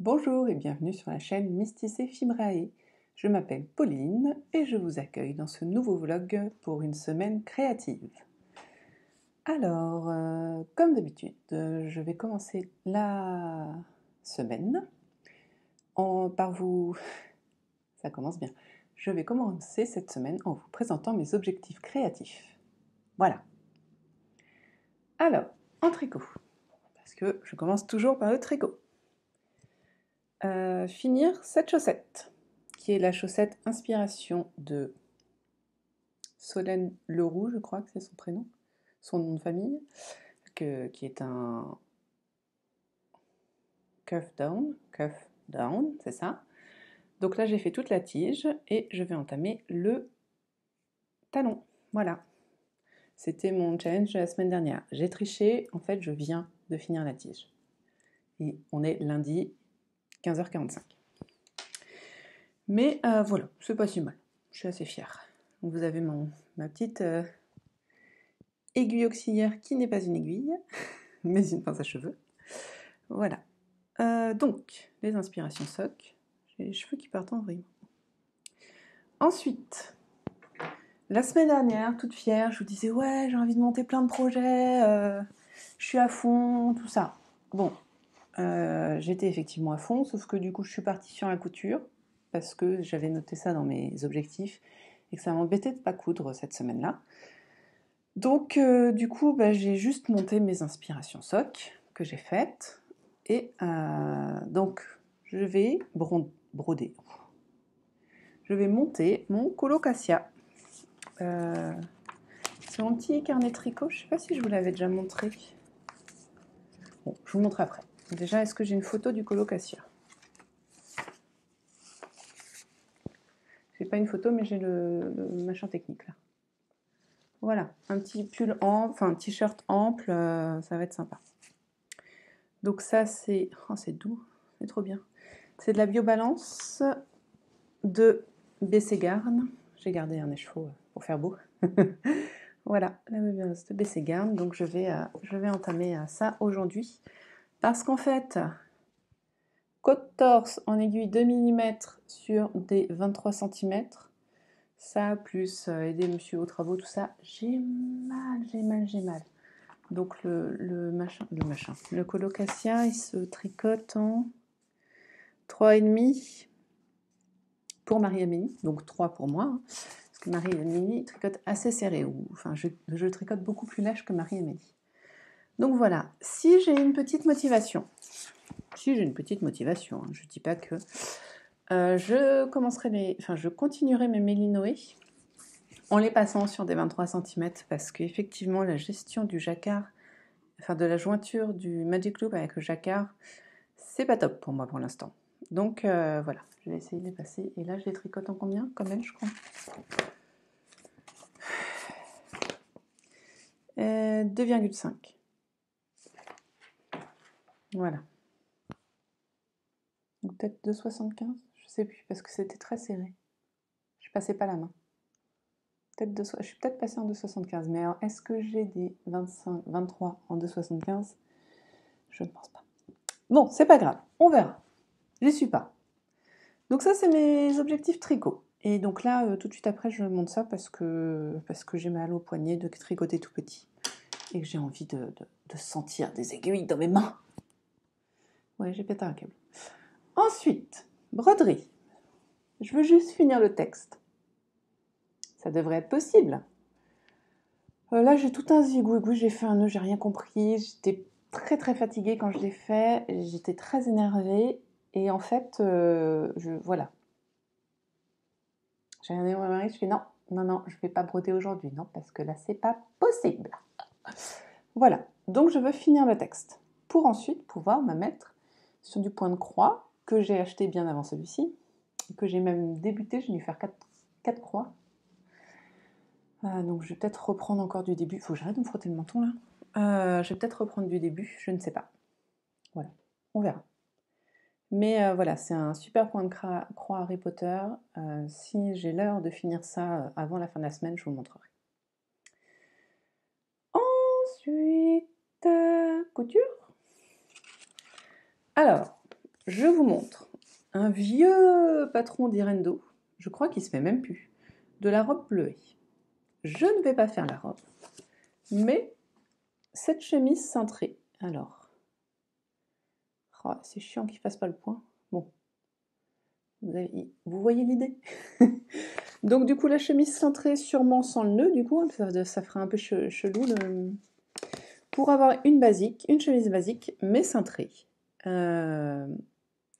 Bonjour et bienvenue sur la chaîne Mysticé Fibrae. Je m'appelle Pauline et je vous accueille dans ce nouveau vlog pour une semaine créative. Alors, comme d'habitude, je vais commencer la semaine par vous... Ça commence bien. Je vais commencer cette semaine en vous présentant mes objectifs créatifs. Voilà. Alors, en tricot, parce que je commence toujours par le tricot. Finir cette chaussette, qui est la chaussette inspiration de Solène Leroux, je crois que c'est son prénom, son nom de famille, qui est un cuff down, c'est ça. Donc là j'ai fait toute la tige et je vais entamer le talon, voilà. C'était mon challenge de la semaine dernière. J'ai triché, en fait je viens de finir la tige. Et on est lundi 15h45. Mais voilà, c'est pas si mal, je suis assez fière. Donc vous avez ma petite aiguille auxiliaire qui n'est pas une aiguille, mais une pince à cheveux. Voilà. Donc, les inspirations soc. J'ai les cheveux qui partent en vrille. Ensuite, la semaine dernière, toute fière, je vous disais « Ouais, j'ai envie de monter plein de projets, je suis à fond, tout ça. » Bon, j'étais effectivement à fond, sauf que du coup, je suis partie sur la couture, parce que j'avais noté ça dans mes objectifs, et que ça m'embêtait de ne pas coudre cette semaine-là. Donc, du coup, j'ai juste monté mes inspirations soc que j'ai faites. Et donc, je vais broder. Je vais monter mon colocasia. C'est mon petit carnet tricot. Je ne sais pas si je vous l'avais déjà montré. Bon, je vous montre après. Déjà, est-ce que j'ai une photo du colocasia? J'ai pas une photo, mais j'ai le machin technique là. Voilà, un petit pull ample, enfin un t-shirt ample, ça va être sympa. Donc ça c'est... Oh, c'est doux, c'est trop bien. C'est de la Biobalance de Bességarn. J'ai gardé un écheveau pour faire beau. Voilà, la Biobalance de Bességarn. Donc je vais entamer ça aujourd'hui. Parce qu'en fait, côte torse en aiguille 2 mm sur des 23 cm. Ça, plus aider monsieur aux travaux, tout ça, j'ai mal. Donc le colocasia, il se tricote en 3,5 pour Marie-Amélie, donc 3 pour moi, hein, parce que Marie-Amélie tricote assez serré, enfin je tricote beaucoup plus lèche que Marie-Amélie. Donc voilà, si j'ai une petite motivation, hein, je ne dis pas que je continuerai mes mélinoé en les passant sur des 23 cm parce qu'effectivement la gestion du jacquard, enfin de la jointure du Magic Loop avec le jacquard, c'est pas top pour moi pour l'instant. Donc voilà, je vais essayer de les passer. Et là je les tricote en combien? Comme elle, je crois. 2,5. Voilà. Ou peut-être 2,75, je sais plus, parce que c'était très serré. Je passais pas la main. Je suis peut-être passée en 2,75, mais alors est-ce que j'ai des 23 en 2,75? Je ne pense pas. Bon, c'est pas grave, on verra. Je les suis pas. Donc ça, c'est mes objectifs tricot. Et donc là, tout de suite après, je monte ça parce que j'ai mal au poignet de tricoter tout petit. Et que j'ai envie de sentir des aiguilles dans mes mains. Ouais, j'ai pété un câble. Ensuite, broderie. Je veux juste finir le texte. Ça devrait être possible. Là, j'ai tout un zigouigou, j'ai fait un nœud, j'ai rien compris. J'étais très très fatiguée quand je l'ai fait. J'étais très énervée. Et en fait, voilà. J'ai regardé mon mari, je fais non, je vais pas broder aujourd'hui, non, parce que là, c'est pas possible. Voilà, donc je veux finir le texte pour ensuite pouvoir me mettre sur du point de croix que j'ai acheté bien avant celui-ci, que j'ai même débuté, j'ai dû faire 4 croix. Donc je vais peut-être reprendre encore du début. Il faut que j'arrête de me frotter le menton là. Je vais peut-être reprendre du début, je ne sais pas. Voilà, on verra. Mais voilà, c'est un super point de croix Harry Potter. Si j'ai l'heure de finir ça avant la fin de la semaine, je vous montrerai. Ensuite, couture. Alors, je vous montre un vieux patron d'Irendo, je crois qu'il se met même plus, de la robe bleuée. Je ne vais pas faire la robe, mais cette chemise cintrée. Alors, oh, c'est chiant qu'il fasse pas le point. Bon, vous voyez l'idée. Donc du coup, la chemise cintrée sûrement sans le nœud, du coup, ça fera un peu chelou. Pour avoir une chemise basique, mais cintrée.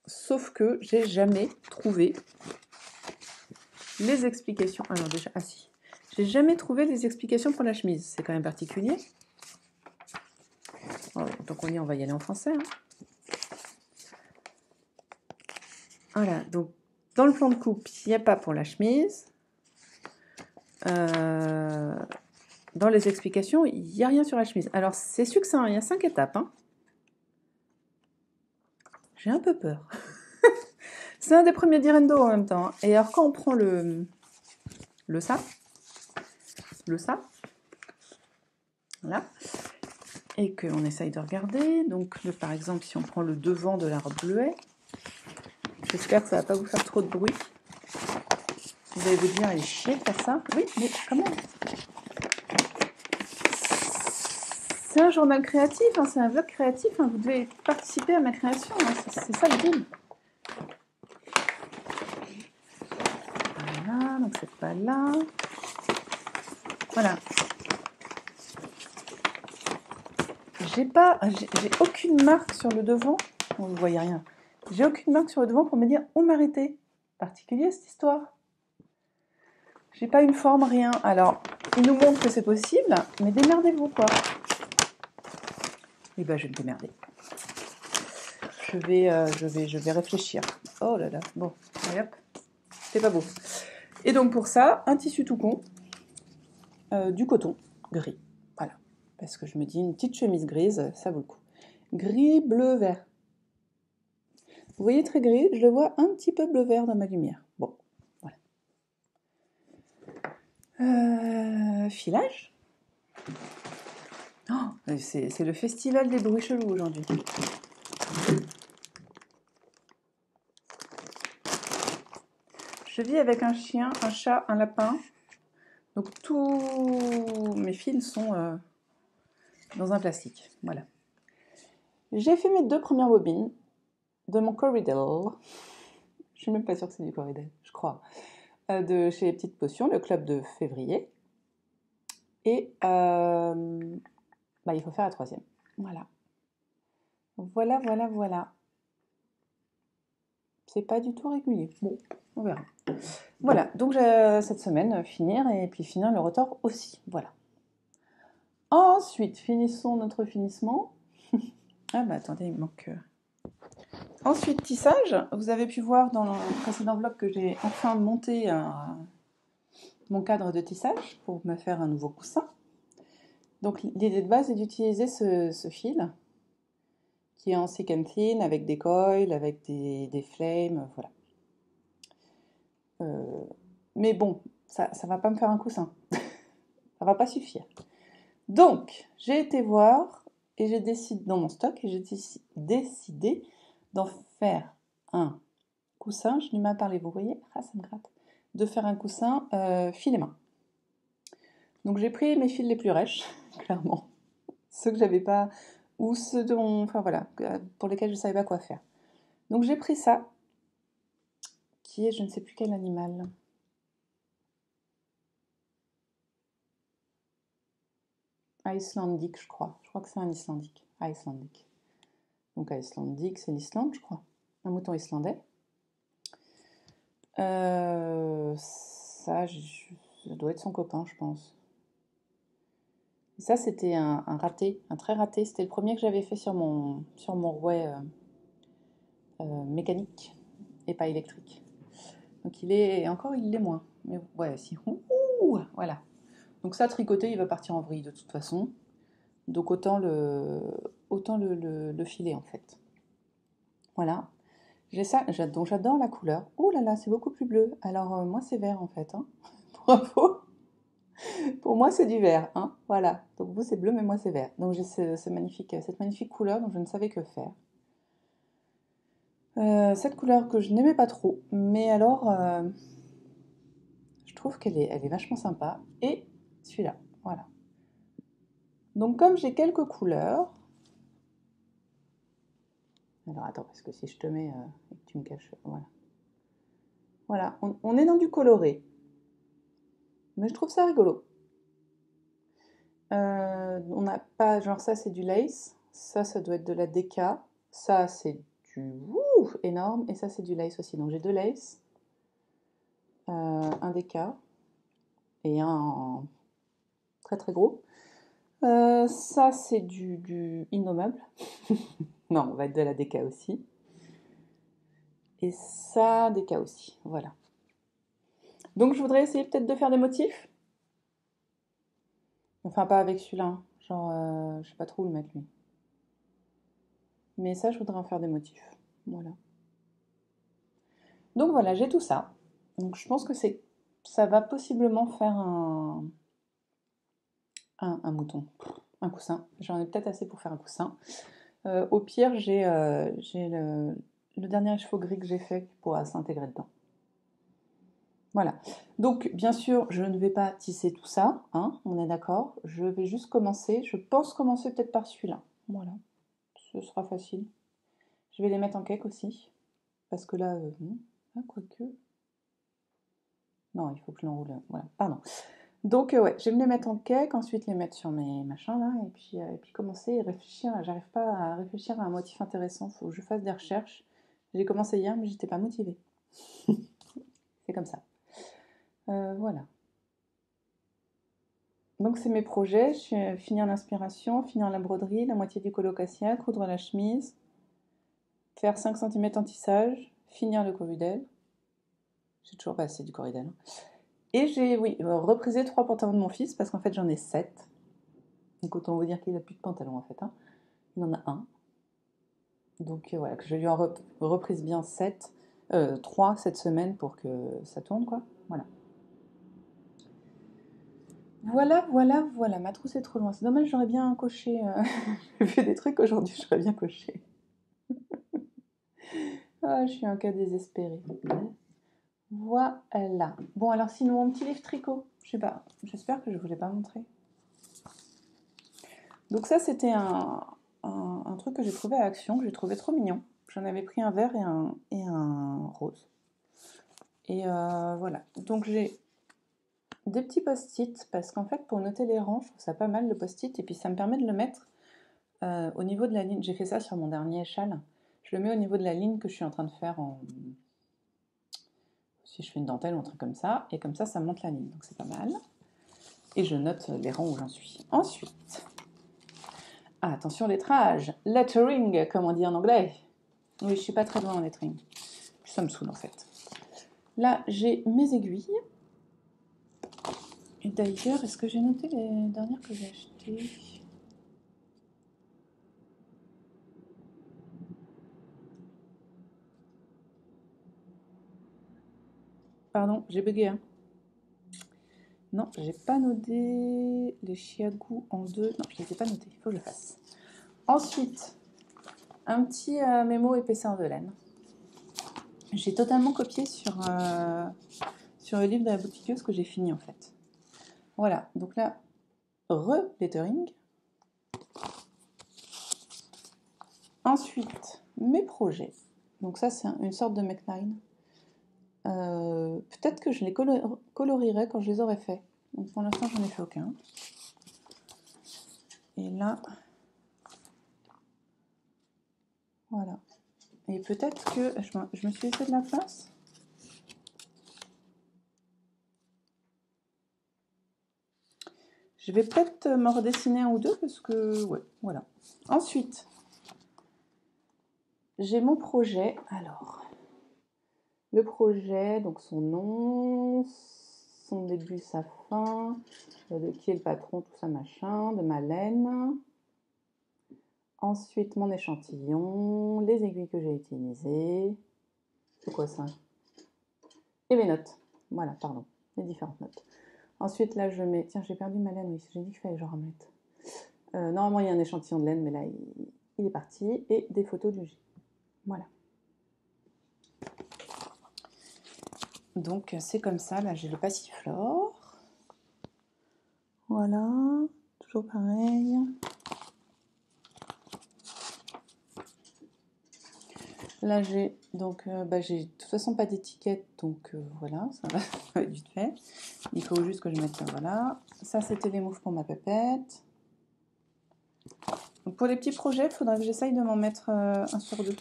Sauf que j'ai jamais trouvé les explications. Alors déjà, ah si. J'ai jamais trouvé les explications pour la chemise. C'est quand même particulier. Oh, donc on va y aller en français. Hein. Voilà, donc dans le plan de coupe, il n'y a pas pour la chemise. Dans les explications, il n'y a rien sur la chemise. Alors c'est succinct, il y a 5 étapes. Hein. J'ai un peu peur. C'est un des premiers d'Irendo en même temps. Hein. Et alors quand on prend le ça, voilà, et qu'on essaye de regarder, donc par exemple si on prend le devant de la robe bleuée, j'espère que ça ne va pas vous faire trop de bruit. Vous allez vous dire, elle est chier de faire ça. Oui, mais comment? C'est un journal créatif, hein, c'est un vlog créatif, hein, vous devez participer à ma création, hein, c'est ça le deal. Voilà, donc c'est pas là. Voilà. J'ai aucune marque sur le devant. Bon, vous ne voyez rien. J'ai aucune marque sur le devant pour me dire où m'arrêter. Particulier cette histoire. J'ai pas une forme, rien. Alors, il nous montre que c'est possible, mais démerdez-vous quoi. Eh ben, je vais me démerder. Je vais réfléchir. Oh là là. Bon, allez hop. C'est pas beau. Et donc pour ça, un tissu tout con, du coton gris. Voilà. Parce que je me dis, une petite chemise grise, ça vaut le coup. Gris, bleu, vert. Vous voyez très gris, je le vois un petit peu bleu-vert dans ma lumière. Bon, voilà. Filage. Oh, c'est le festival des bruits chelous aujourd'hui. Je vis avec un chien, un chat, un lapin. Donc tous mes fils sont dans un plastique. Voilà. J'ai fait mes 2 premières bobines de mon Corridel. Je suis même pas sûre que c'est du Corridel, je crois. De chez les Petites Potions, le club de février. Et il faut faire la 3e. Voilà. Voilà. C'est pas du tout régulier. Bon, on verra. Voilà, donc cette semaine, finir et puis finir le retort aussi. Voilà. Ensuite, finissons notre finissement. Ah bah attendez, il manque... Ensuite, tissage. Vous avez pu voir dans le précédent vlog que j'ai enfin monté mon cadre de tissage pour me faire un nouveau coussin. Donc l'idée de base est d'utiliser ce fil qui est en thick and thin avec des coils, avec des flames, voilà. Mais bon, ça va pas me faire un coussin. Ça va pas suffire. Donc, j'ai été voir et j'ai décidé dans mon stock et j'ai décidé d'en faire un coussin. Je lui m'en parlé, vous voyez? Ah, ça me gratte. De faire un coussin fil et main. Donc j'ai pris mes fils les plus rêches, clairement. Ceux que j'avais pas, ou ceux dont, enfin voilà, pour lesquels je savais pas quoi faire. Donc j'ai pris ça, qui est je ne sais plus quel animal. Icelandique, je crois. Je crois que c'est un Icelandique. Icelandique. Donc Icelandique, c'est l'Islande, je crois. Un mouton islandais. Ça doit être son copain, je pense. Et ça, c'était un raté, un très raté. C'était le premier que j'avais fait sur mon rouet mécanique et pas électrique. Donc il l'est moins. Mais ouais, si. Ouh, voilà. Donc ça, tricoté, il va partir en vrille de toute façon. Donc autant le filer en fait. Voilà. J'ai ça, donc j'adore la couleur. Ouh là là, c'est beaucoup plus bleu. Alors moi c'est vert en fait. Hein. Bravo. Pour moi c'est du vert. Hein. Voilà. Donc vous c'est bleu mais moi c'est vert. Donc j'ai cette magnifique couleur dont je ne savais que faire. Cette couleur que je n'aimais pas trop, mais alors je trouve elle est vachement sympa. Et celui-là, voilà. Donc comme j'ai quelques couleurs, alors attends, parce que si je te mets et que tu me caches, voilà. Voilà, on est dans du coloré, mais je trouve ça rigolo. On n'a pas, genre ça c'est du lace, ça doit être de la déca, ça c'est du énorme, et ça c'est du lace aussi. Donc j'ai deux lace, un déca et un très très gros. Ça c'est du innommable. Non, on va être de la déca aussi. Et ça, déca aussi, voilà. Donc je voudrais essayer peut-être de faire des motifs. Enfin pas avec celui-là, hein. Genre je sais pas trop où le mettre lui. Mais ça je voudrais en faire des motifs. Voilà. Donc voilà, j'ai tout ça. Donc je pense que ça va possiblement faire un mouton, un coussin. J'en ai peut-être assez pour faire un coussin. Au pire, j'ai le dernier écheveau gris que j'ai fait qui pourra s'intégrer dedans. Voilà. Donc bien sûr, je ne vais pas tisser tout ça, hein, on est d'accord. Je vais juste commencer. Je pense commencer peut-être par celui-là. Voilà. Ce sera facile. Je vais les mettre en cake aussi. Parce que là, non. Ah, quoique. Non, il faut que je l'enroule. Voilà, pardon. Donc, ouais, je vais me les mettre en cake, ensuite les mettre sur mes machins là, et puis commencer et réfléchir. J'arrive pas à réfléchir à un motif intéressant, faut que je fasse des recherches. J'ai commencé hier, mais j'étais pas motivée. C'est comme ça. Voilà. Donc, c'est mes projets. Je suis finir l'inspiration, finir la broderie, la moitié du colocasia, coudre la chemise, faire 5 cm en tissage, finir le corridel. J'ai toujours pas assez du corridel. Et j'ai, oui, reprisé 3 pantalons de mon fils parce qu'en fait j'en ai 7. Donc autant vous dire qu'il n'a plus de pantalons en fait. Hein. Il en a un. Donc voilà, que je lui ai reprise bien 7, 3 cette semaine pour que ça tourne quoi. Voilà. Voilà. Ma trousse est trop loin. C'est dommage, j'aurais bien coché. J'ai fait des trucs aujourd'hui, j'aurais bien coché. Ah, je suis un cas désespéré. Voilà. Bon, alors sinon, mon petit livre tricot. Je sais pas, j'espère que je vous l'ai pas montré. Donc ça, c'était un truc que j'ai trouvé à Action, que j'ai trouvé trop mignon. J'en avais pris un vert et un rose. Et voilà. Donc j'ai des petits post-it, parce qu'en fait, pour noter les rangs, je trouve ça pas mal, le post-it, et puis ça me permet de le mettre au niveau de la ligne. J'ai fait ça sur mon dernier châle. Je le mets au niveau de la ligne que je suis en train de faire si je fais une dentelle ou un truc comme ça, et comme ça monte la ligne, donc c'est pas mal. Et je note les rangs où j'en suis. Ensuite, attention lettrage, lettering, comme on dit en anglais. Oui, je suis pas très loin en lettering. Ça me saoule en fait. Là, j'ai mes aiguilles. Et d'ailleurs, est-ce que j'ai noté les dernières que j'ai achetées? Pardon, j'ai bugué. Hein. Non, j'ai pas noté les Chiago en deux. Non, je les ai pas notés. Il faut que je le fasse. Ensuite, un petit mémo épaisseur de laine. J'ai totalement copié sur le livre de la boutiqueuse que j'ai fini en fait. Voilà, donc là, re-lettering. Ensuite, mes projets. Donc ça, c'est une sorte de neckline. Peut-être que je les colorierai quand je les aurai faits. Donc pour l'instant, j'en ai fait aucun. Et là, voilà. Et peut-être que je me suis laissé de la place. Je vais peut-être m'en redessiner un ou deux parce que, ouais, voilà. Ensuite, j'ai mon projet. Alors, le projet, donc son nom, son début, sa fin, de qui est le patron, tout ça, machin, de ma laine. Ensuite, mon échantillon, les aiguilles que j'ai utilisées. C'est quoi ça? Et mes notes. Voilà, pardon, les différentes notes. Ensuite, là, je mets... Tiens, j'ai perdu ma laine, oui, j'ai dit qu'il fallait que je remette. Normalement, il y a un échantillon de laine, mais là, il est parti. Et des photos du J. Voilà. Donc c'est comme ça, là j'ai le passiflore. Voilà, toujours pareil. Là j'ai donc j'ai de toute façon pas d'étiquette, donc voilà, ça va être vite fait. Il faut juste que je mette voilà. Ça c'était les moufles pour ma pépette. Donc pour les petits projets, il faudrait que j'essaye de m'en mettre un sur deux.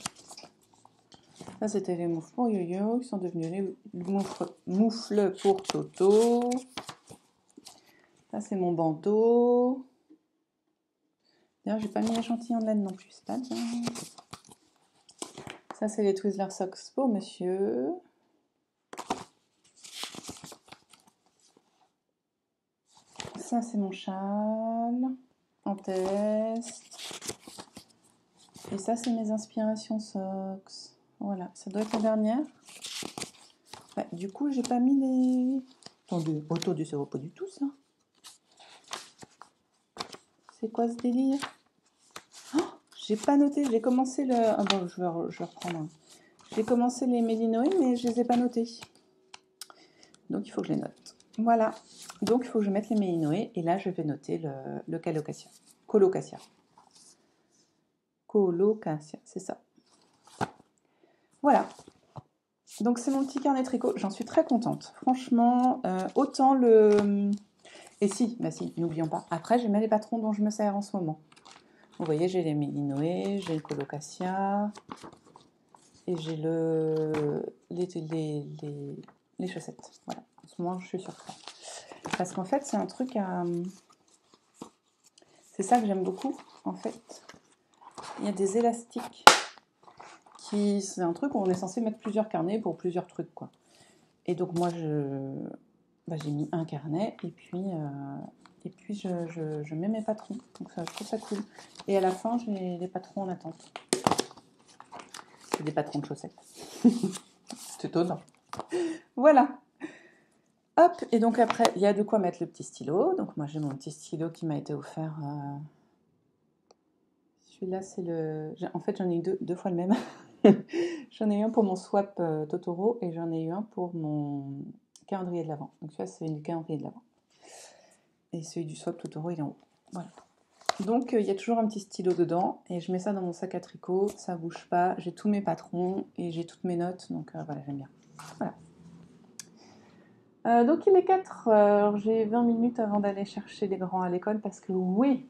Ça c'était les moufles pour Yo-Yo qui sont devenus les moufles pour Toto. Ça c'est mon bandeau. D'ailleurs j'ai pas mis l'échantillon de laine non plus, c'est pas bien. Ça c'est les Twizzler Socks pour monsieur. Ça c'est mon châle en test. Et ça c'est mes inspirations socks. Voilà, ça doit être la dernière. Ouais, du coup j'ai pas mis les... Attendez, autour du c'est pas du tout ça. C'est quoi ce délire? Oh, j'ai pas noté, j'ai commencé le... Ah bon, je vais reprendre. J'ai commencé les Mélinoé, mais je les ai pas notés. Donc il faut que je les note. Voilà. Donc il faut que je mette les Mélinoé, et là je vais noter le colocasia. Colocasia. Colocasia, c'est ça. Voilà. Donc c'est mon petit carnet tricot, j'en suis très contente. Franchement, autant le... Et si, bah si, n'oublions pas. Après, j'ai mis les patrons dont je me sers en ce moment. Vous voyez, j'ai les Mélinoé, j'ai le colocasia, et j'ai les chaussettes. Voilà, en ce moment, je suis sur ça. Parce qu'en fait, c'est un truc à... C'est ça que j'aime beaucoup, en fait. Il y a des élastiques qui... C'est un truc où on est censé mettre plusieurs carnets pour plusieurs trucs, quoi. Et donc, moi, j'ai mis un carnet, et puis je mets mes patrons. Donc, ça, je trouve ça cool. Et à la fin, j'ai les patrons en attente. C'est des patrons de chaussettes. C'est étonnant. Voilà. Hop, et donc après, il y a de quoi mettre le petit stylo. Donc moi, j'ai mon petit stylo qui m'a été offert. Celui-là, c'est le... En fait, j'en ai eu deux fois le même. J'en ai eu un pour mon swap Totoro et j'en ai eu un pour mon calendrier de l'Avent. Donc celui-là, c'est le calendrier de l'Avent. Et celui du swap Totoro, il est en haut. Voilà. Donc, il y a toujours un petit stylo dedans. Et je mets ça dans mon sac à tricot. Ça bouge pas. J'ai tous mes patrons et j'ai toutes mes notes. Donc voilà, j'aime bien. Voilà. Donc il est 4 heures, j'ai 20 minutes avant d'aller chercher les grands à l'école parce que oui,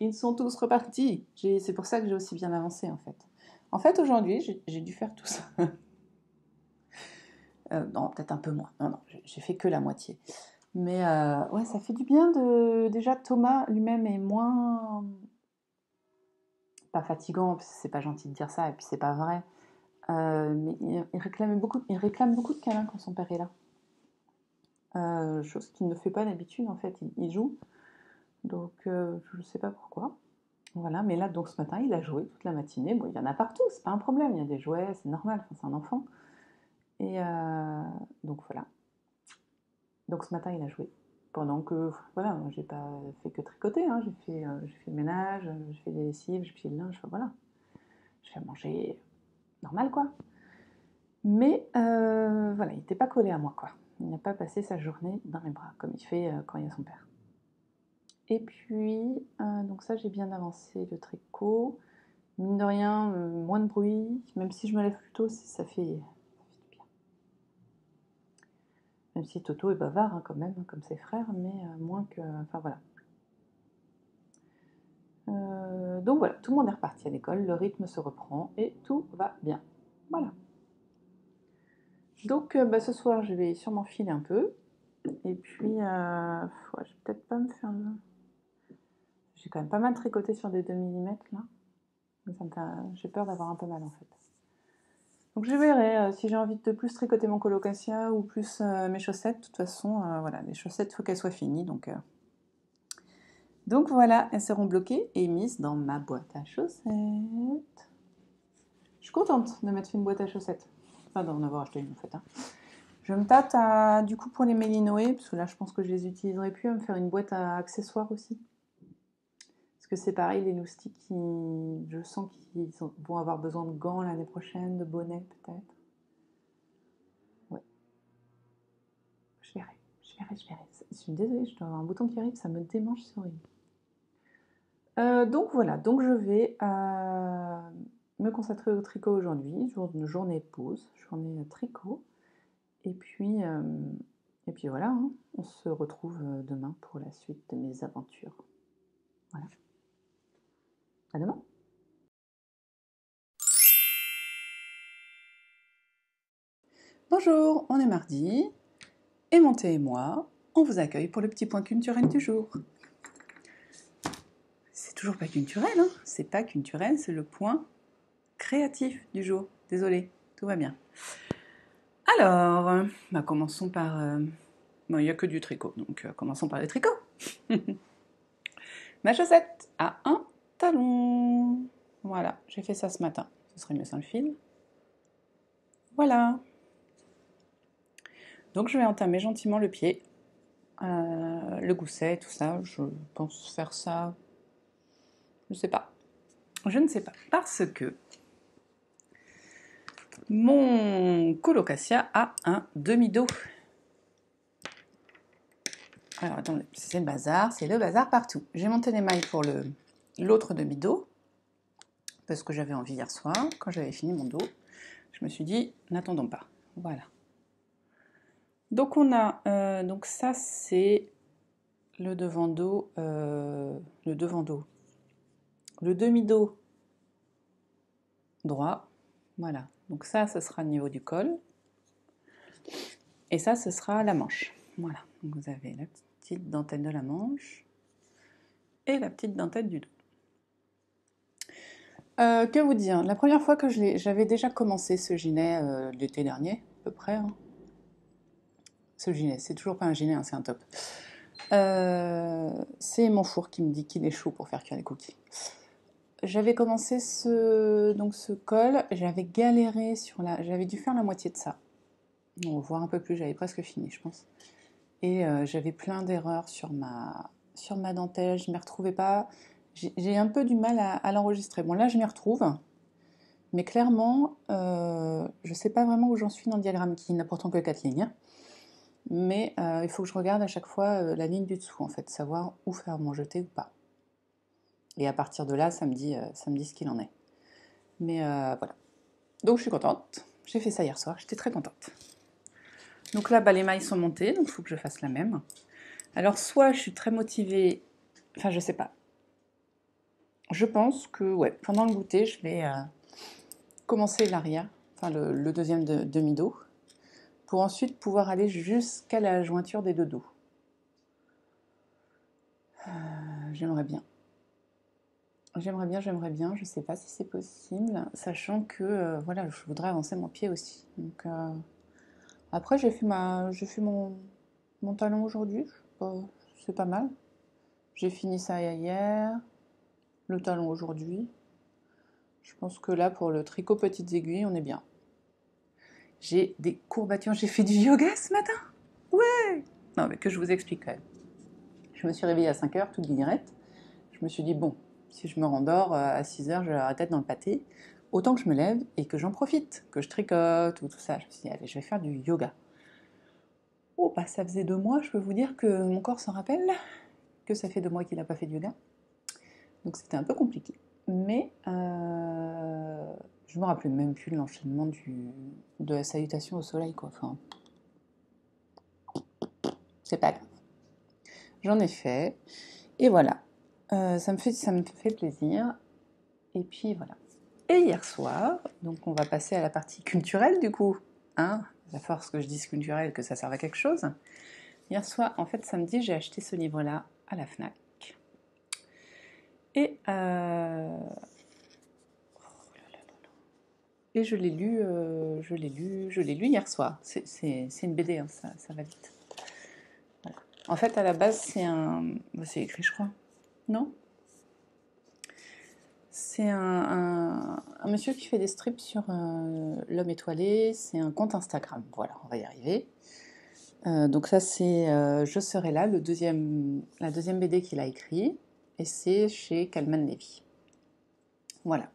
ils sont tous repartis. C'est pour ça que j'ai aussi bien avancé en fait. En fait aujourd'hui j'ai dû faire tout ça. Non, peut-être un peu moins. Non, j'ai fait que la moitié. Mais ouais, ça fait du bien de... Déjà Thomas lui-même est moins... Pas fatigant, parce que c'est pas gentil de dire ça et puis c'est pas vrai. Mais il réclame beaucoup de câlins quand son père est là. Chose qu'il ne fait pas d'habitude en fait, il joue, donc je ne sais pas pourquoi. Voilà, mais là donc ce matin il a joué toute la matinée. Bon, il y en a partout, c'est pas un problème, il y a des jouets, c'est normal, enfin, c'est un enfant. Et donc voilà. Donc ce matin il a joué pendant que voilà, moi j'ai pas fait que tricoter, hein. J'ai fait le ménage, j'ai fait les lessives, j'ai plié le linge, enfin, voilà. Je fais manger normal quoi. Mais voilà, il n'était pas collé à moi quoi. Il n'a pas passé sa journée dans mes bras comme il fait quand il y a son père. Et puis, donc ça, j'ai bien avancé le tricot. Mine de rien, moins de bruit. Même si je me lève plus tôt, ça fait du bien. Même si Toto est bavard, hein, quand même, comme ses frères, mais moins que... Enfin, voilà. Donc voilà, tout le monde est reparti à l'école, le rythme se reprend et tout va bien. Voilà. Donc ce soir, je vais sûrement filer un peu. Et puis, je vais peut-être pas me faire... J'ai quand même pas mal tricoté sur des 2 mm, là. J'ai peur d'avoir un peu mal, en fait. Donc je verrai si j'ai envie de plus tricoter mon colocasia ou plus mes chaussettes. De toute façon, voilà, les chaussettes, il faut qu'elles soient finies. Donc voilà, elles seront bloquées et mises dans ma boîte à chaussettes. Je suis contente de m'être fait une boîte à chaussettes. Enfin, d'en avoir acheté une en fait. Hein. Je me tâte du coup pour les Mélinoé, parce que là je pense que je les utiliserai plus, à me faire une boîte à accessoires aussi. Parce que c'est pareil, les loustiques, je sens qu'ils vont avoir besoin de gants l'année prochaine, de bonnets peut-être. je verrai. Je suis désolée, je dois avoir un bouton qui arrive, ça me démange sur une. Donc voilà, donc je vais me concentrer au tricot aujourd'hui, journée de pause, journée tricot. Et puis voilà, hein, on se retrouve demain pour la suite de mes aventures. Voilà. À demain. Bonjour, on est mardi, et Monté et moi, on vous accueille pour le petit point culturel du jour. C'est toujours pas culturel, hein, c'est pas culturel, c'est le point créatif du jour. Désolée, tout va bien. Alors, commençons par... Bon, il n'y a que du tricot, donc commençons par le tricot. Ma chaussette a un talon. Voilà, j'ai fait ça ce matin. Ce serait mieux sans le fil. Voilà. Donc je vais entamer gentiment le pied, le gousset, tout ça. Je pense faire ça... Je ne sais pas. Je ne sais pas. Parce que mon colocatia a un demi-dos. Alors attendez, c'est le bazar partout. J'ai monté les mailles pour l'autre demi-dos, parce que j'avais envie hier soir, quand j'avais fini mon dos. Je me suis dit, n'attendons pas. Voilà. Donc on a, donc ça c'est le devant-dos, le demi-dos droit. Voilà. Donc ça, ce sera au niveau du col. Et ça, ce sera la manche. Voilà. Donc vous avez la petite dentelle de la manche et la petite dentelle du dos. Que vous dire? La première fois que j'avais déjà commencé ce gilet l'été dernier, à peu près. Hein. Ce gilet, c'est toujours pas un gilet, hein, c'est un top. C'est mon four qui me dit qu'il est chaud pour faire cuire les cookies. J'avais commencé ce col, j'avais galéré j'avais dû faire la moitié de ça. Bon, voire un peu plus, j'avais presque fini, je pense. Et j'avais plein d'erreurs sur ma dentelle, je ne m'y retrouvais pas. J'ai un peu du mal à l'enregistrer. Bon, là, je m'y retrouve, mais clairement, je ne sais pas vraiment où j'en suis dans le diagramme, qui n'a pourtant que 4 lignes. Mais il faut que je regarde à chaque fois la ligne du dessous, en fait, savoir où faire mon jeté ou pas. Et à partir de là, ça me dit ce qu'il en est. Mais voilà. Donc je suis contente. J'ai fait ça hier soir, j'étais très contente. Donc là, les mailles sont montées, donc il faut que je fasse la même. Alors soit je suis très motivée, enfin je sais pas. Je pense que, ouais, pendant le goûter, je vais commencer l'arrière, enfin le deuxième demi-dos, pour ensuite pouvoir aller jusqu'à la jointure des deux dos. J'aimerais bien. J'aimerais bien, je ne sais pas si c'est possible, sachant que voilà, je voudrais avancer mon pied aussi. Donc, après, j'ai fait mon talon aujourd'hui, c'est pas mal. J'ai fini ça hier, le talon aujourd'hui. Je pense que là, pour le tricot petites aiguilles, on est bien. J'ai des courbatures, j'ai fait du yoga ce matin. Ouais. Non, mais que je vous explique quand même. Je me suis réveillée à 5h, toute guillerette. Je me suis dit, bon, si je me rendors à 6h, je vais la tête dans le pâté. Autant que je me lève et que j'en profite, que je tricote ou tout ça. Je me suis dit, allez, je vais faire du yoga. Oh, bah ça faisait 2 mois, je peux vous dire que mon corps s'en rappelle, que ça fait 2 mois qu'il n'a pas fait de yoga. Donc c'était un peu compliqué. Mais je me rappelais même plus de l'enchaînement de la salutation au soleil, quoi. Enfin, c'est pas grave. J'en ai fait. Et voilà. Ça me fait plaisir. Et puis voilà. Et hier soir, donc on va passer à la partie culturelle du coup. Hein, à force que je dise culturelle, que ça serve à quelque chose. Hier soir, en fait samedi, j'ai acheté ce livre-là à la Fnac. Et je l'ai lu hier soir. C'est une BD, hein, ça va vite. Voilà. En fait, à la base, c'est écrit, je crois. Non ? C'est un monsieur qui fait des strips sur l'homme étoilé. C'est un compte Instagram. Voilà, on va y arriver. Donc ça, c'est Je serai là, la deuxième BD qu'il a écrit. Et c'est chez Calman Levy. Voilà.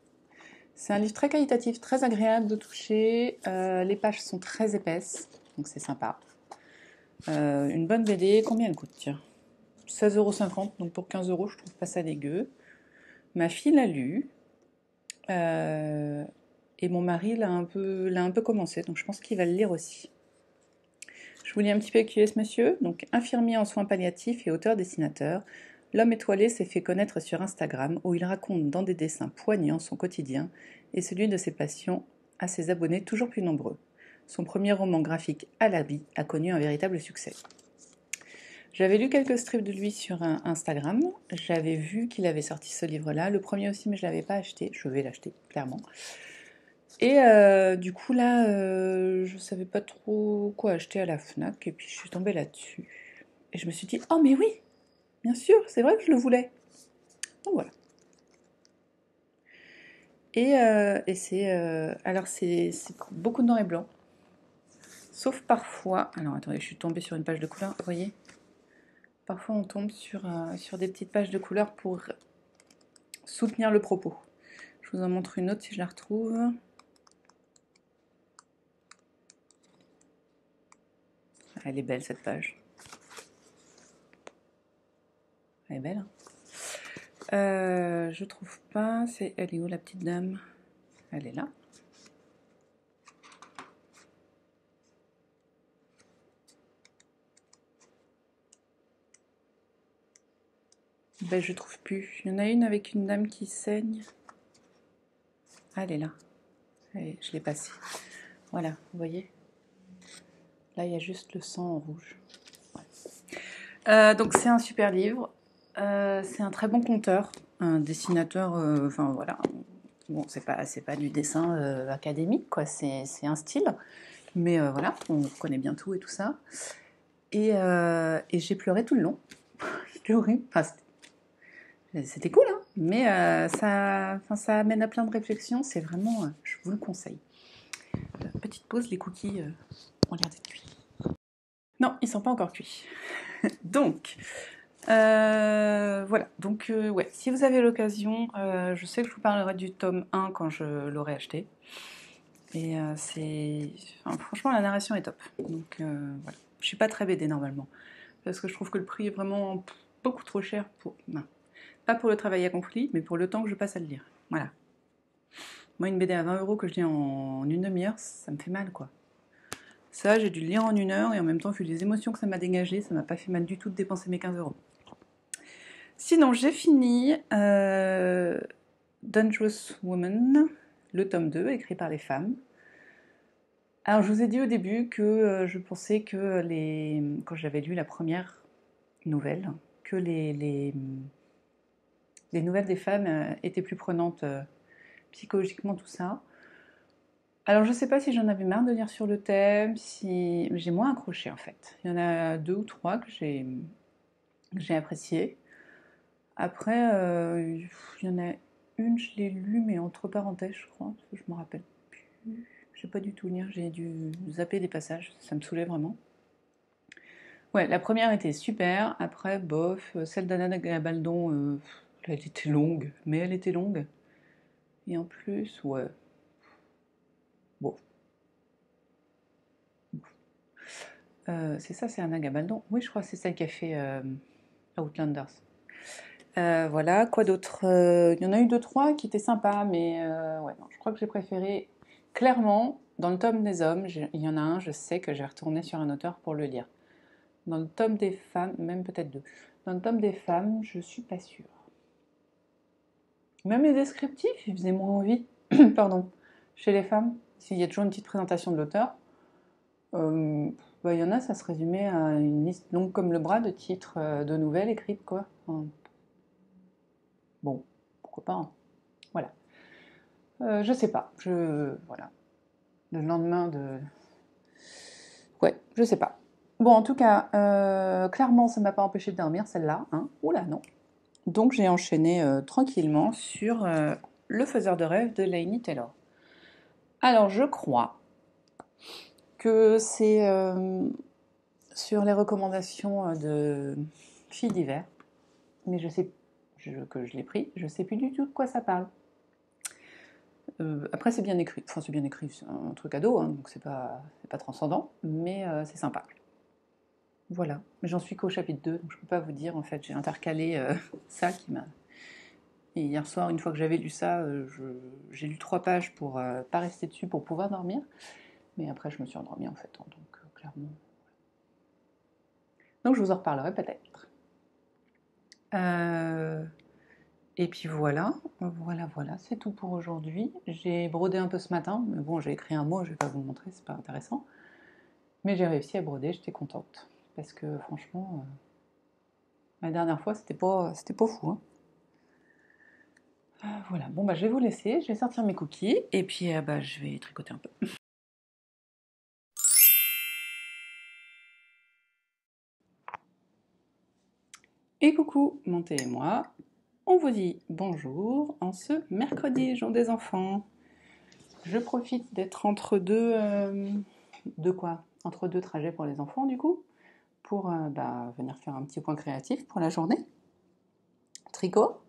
C'est un livre très qualitatif, très agréable de toucher. Les pages sont très épaisses, donc c'est sympa. Une bonne BD, combien elle coûte? Tiens, 16,50 €, donc pour 15 €, je trouve pas ça dégueu. Ma fille l'a lu, et mon mari l'a un peu commencé, donc je pense qu'il va le lire aussi. Je vous lis un petit peu qui est ce monsieur. Donc, infirmier en soins palliatifs et auteur-dessinateur, l'homme étoilé s'est fait connaître sur Instagram, où il raconte dans des dessins poignants son quotidien et celui de ses patients à ses abonnés toujours plus nombreux. Son premier roman graphique, À l'habit, a connu un véritable succès. J'avais lu quelques strips de lui sur Instagram. J'avais vu qu'il avait sorti ce livre-là. Le premier aussi, mais je ne l'avais pas acheté. Je vais l'acheter, clairement. Et du coup, là, je savais pas trop quoi acheter à la Fnac. Et puis, je suis tombée là-dessus. Et je me suis dit, oh, mais oui, bien sûr, c'est vrai que je le voulais. Donc voilà. Et c'est alors, c'est beaucoup de noir et blanc. Sauf parfois. Alors, attendez, je suis tombée sur une page de couleur. Vous voyez? Parfois, on tombe sur des petites pages de couleur pour soutenir le propos. Je vous en montre une autre si je la retrouve. Elle est belle, cette page. Elle est belle, hein. Je trouve pas. Elle est où, la petite dame? Elle est là. Ben, je trouve plus. Il y en a une avec une dame qui saigne. Ah, elle est là. Allez, je l'ai passée. Voilà, vous voyez? Là, il y a juste le sang en rouge. Ouais. Donc, c'est un super livre. C'est un très bon conteur, un dessinateur. Enfin, voilà. Bon, c'est pas du dessin académique, quoi. C'est un style. Mais voilà, on connaît bien tout et tout ça. Et j'ai pleuré tout le long. C'était horrible. Enfin, c'était cool, hein, mais ça amène à plein de réflexions. C'est vraiment, je vous le conseille. Petite pause, les cookies ont l'air d'être cuits. Non, ils sont pas encore cuits. Donc, voilà. Donc, ouais, si vous avez l'occasion, je sais que je vous parlerai du tome 1 quand je l'aurai acheté. Et franchement, la narration est top. Donc, voilà. Je suis pas très BD normalement, parce que je trouve que le prix est vraiment beaucoup trop cher pour... Non. Pas pour le travail accompli, mais pour le temps que je passe à le lire. Voilà. Moi, une BD à 20 € que je lis en une demi-heure, ça me fait mal, quoi. Ça, j'ai dû le lire en 1 heure, et en même temps, vu les émotions que ça m'a dégagées, ça m'a pas fait mal du tout de dépenser mes 15 €. Sinon, j'ai fini Dangerous Woman, le tome 2, écrit par les femmes. Alors, je vous ai dit au début que je pensais que quand j'avais lu la première nouvelle, que les nouvelles des femmes étaient plus prenantes psychologiquement, tout ça. Alors, je ne sais pas si j'en avais marre de lire sur le thème, si j'ai moins accroché en fait. Il y en a 2 ou 3 que j'ai appréciées. Après, il y en a une, je l'ai lue, mais entre parenthèses, je crois, parce que je me rappelle plus. Je n'ai pas du tout lire, j'ai dû zapper des passages, ça me saoulait vraiment. Ouais, la première était super, après, bof, celle d'Anna Gabaldon, elle était longue, mais elle était longue. Et en plus, ouais, bon. C'est ça, c'est Anna Gabaldon. Oui, je crois que c'est celle qui a fait Outlanders. Voilà, quoi d'autre? Il y en a eu 2-3 qui étaient sympas, mais ouais, non, je crois que j'ai préféré, clairement, dans le tome des hommes, il y en a un, je sais que j'ai retourné sur un auteur pour le lire. Dans le tome des femmes, même peut-être 2. Dans le tome des femmes, je suis pas sûre. Même les descriptifs, ils faisaient moins envie. Pardon. Chez les femmes, s'il y a toujours une petite présentation de l'auteur, il y en a, ça se résumait à une liste longue comme le bras de titres de nouvelles écrites, quoi. Enfin, bon, pourquoi pas, hein. Voilà. Je sais pas. Voilà. Le lendemain de... Ouais, je sais pas. Bon, en tout cas, clairement, ça m'a pas empêché de dormir, celle-là. Hein. Oula, non. Donc, j'ai enchaîné tranquillement sur Le faiseur de rêves de Laini Taylor. Alors, je crois que c'est sur les recommandations de Filles d'hiver, mais je sais que je l'ai pris, je sais plus du tout de quoi ça parle. Après, c'est bien écrit, enfin c'est bien écrit, c'est un truc ado, hein, donc c'est pas transcendant, mais c'est sympa. Voilà, mais j'en suis qu'au chapitre 2, donc je peux pas vous dire, en fait, j'ai intercalé ça qui m'a... Et hier soir, une fois que j'avais lu ça, j'ai lu 3 pages pour pas rester dessus, pour pouvoir dormir, mais après je me suis endormie en fait, hein, donc clairement... Donc je vous en reparlerai peut-être. Et puis voilà, voilà, c'est tout pour aujourd'hui. J'ai brodé un peu ce matin, mais bon, j'ai écrit un mot, je vais pas vous le montrer, c'est pas intéressant. Mais j'ai réussi à broder, j'étais contente. Parce que franchement, la dernière fois, c'était pas fou. Hein. Voilà, bon bah je vais vous laisser, je vais sortir mes cookies, et puis bah, je vais tricoter un peu. Et coucou, Monté et moi, on vous dit bonjour en ce mercredi, jour des enfants. Je profite d'être entre deux... de quoi? Entre deux trajets pour les enfants, du coup, pour bah, venir faire un petit point créatif pour la journée. Tricot,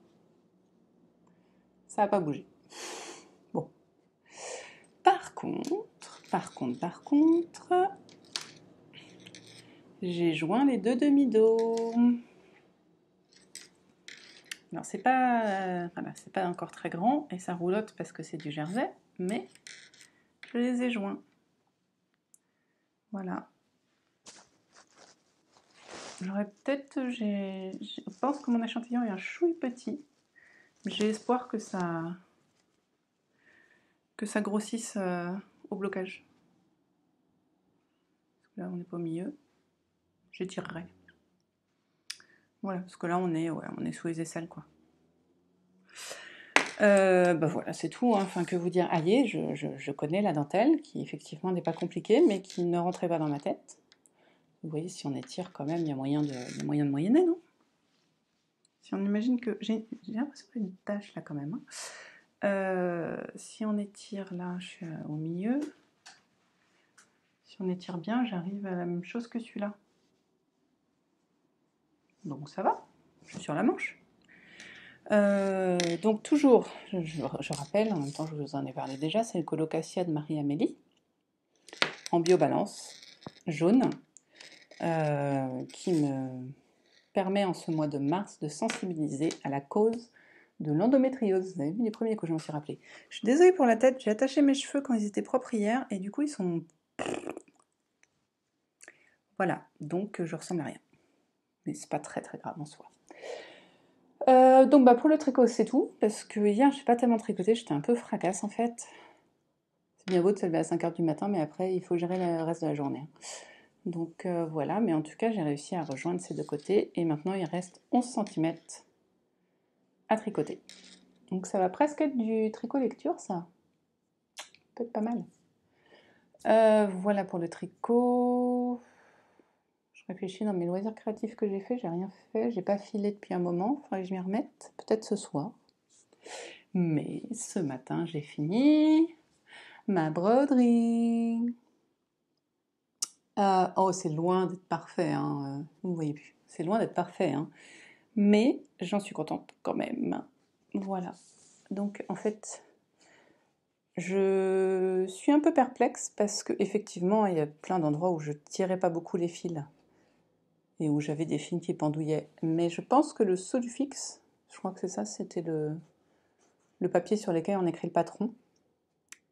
ça n'a pas bougé. Bon. Par contre, j'ai joint les deux demi-dos. Alors c'est pas, voilà, c'est pas encore très grand et ça roulotte parce que c'est du jersey, mais je les ai joints. Voilà. J'aurais peut-être, je pense que mon échantillon est un chouille petit. J'ai espoir que ça grossisse au blocage. Là on n'est pas au milieu. J'étirerai. Voilà, parce que là on est sous les aisselles quoi. Bah voilà, c'est tout. Hein. Enfin, que vous dire, aïe, je connais la dentelle, qui effectivement n'est pas compliquée, mais qui ne rentrait pas dans ma tête. Vous voyez, si on étire quand même, il y a moyen de moyenner, non? Si on imagine que... J'ai l'impression qu'il y a une tache là quand même. Hein. Si on étire là, je suis au milieu. Si on étire bien, j'arrive à la même chose que celui-là. Donc ça va, je suis sur la manche. Donc toujours, je rappelle, en même temps je vous en ai parlé déjà, c'est le Colocasia de Marie-Amélie, en biobalance, jaune, qui me permet en ce mois de mars de sensibiliser à la cause de l'endométriose. Vous avez vu les premiers que je m'en suis rappelé. Je suis désolée pour la tête, j'ai attaché mes cheveux quand ils étaient propres hier, et du coup ils sont... Voilà, donc je ressemble à rien. Mais c'est pas très très grave en soi. Donc bah pour le tricot c'est tout, parce que hier j'ai pas tellement tricoté, j'étais un peu fracasse en fait. C'est bien beau de se lever à 5h du matin, mais après il faut gérer le reste de la journée. Donc voilà, mais en tout cas j'ai réussi à rejoindre ces deux côtés, et maintenant il reste 11 cm à tricoter. Donc ça va presque être du tricot lecture ça. Peut-être pas mal. Voilà pour le tricot. Je réfléchis dans mes loisirs créatifs que j'ai fait, j'ai rien fait, j'ai pas filé depuis un moment, il faudrait que je m'y remette, peut-être ce soir. Mais ce matin, j'ai fini ma broderie. Oh, c'est loin d'être parfait, hein. Vous ne voyez plus. C'est loin d'être parfait, hein. Mais j'en suis contente quand même. Voilà. Donc, en fait, je suis un peu perplexe parce qu'effectivement, il y a plein d'endroits où je tirais pas beaucoup les fils et où j'avais des fils qui pendouillaient. Mais je pense que le Solufix, je crois que c'est ça, c'était le papier sur lequel on écrit le patron,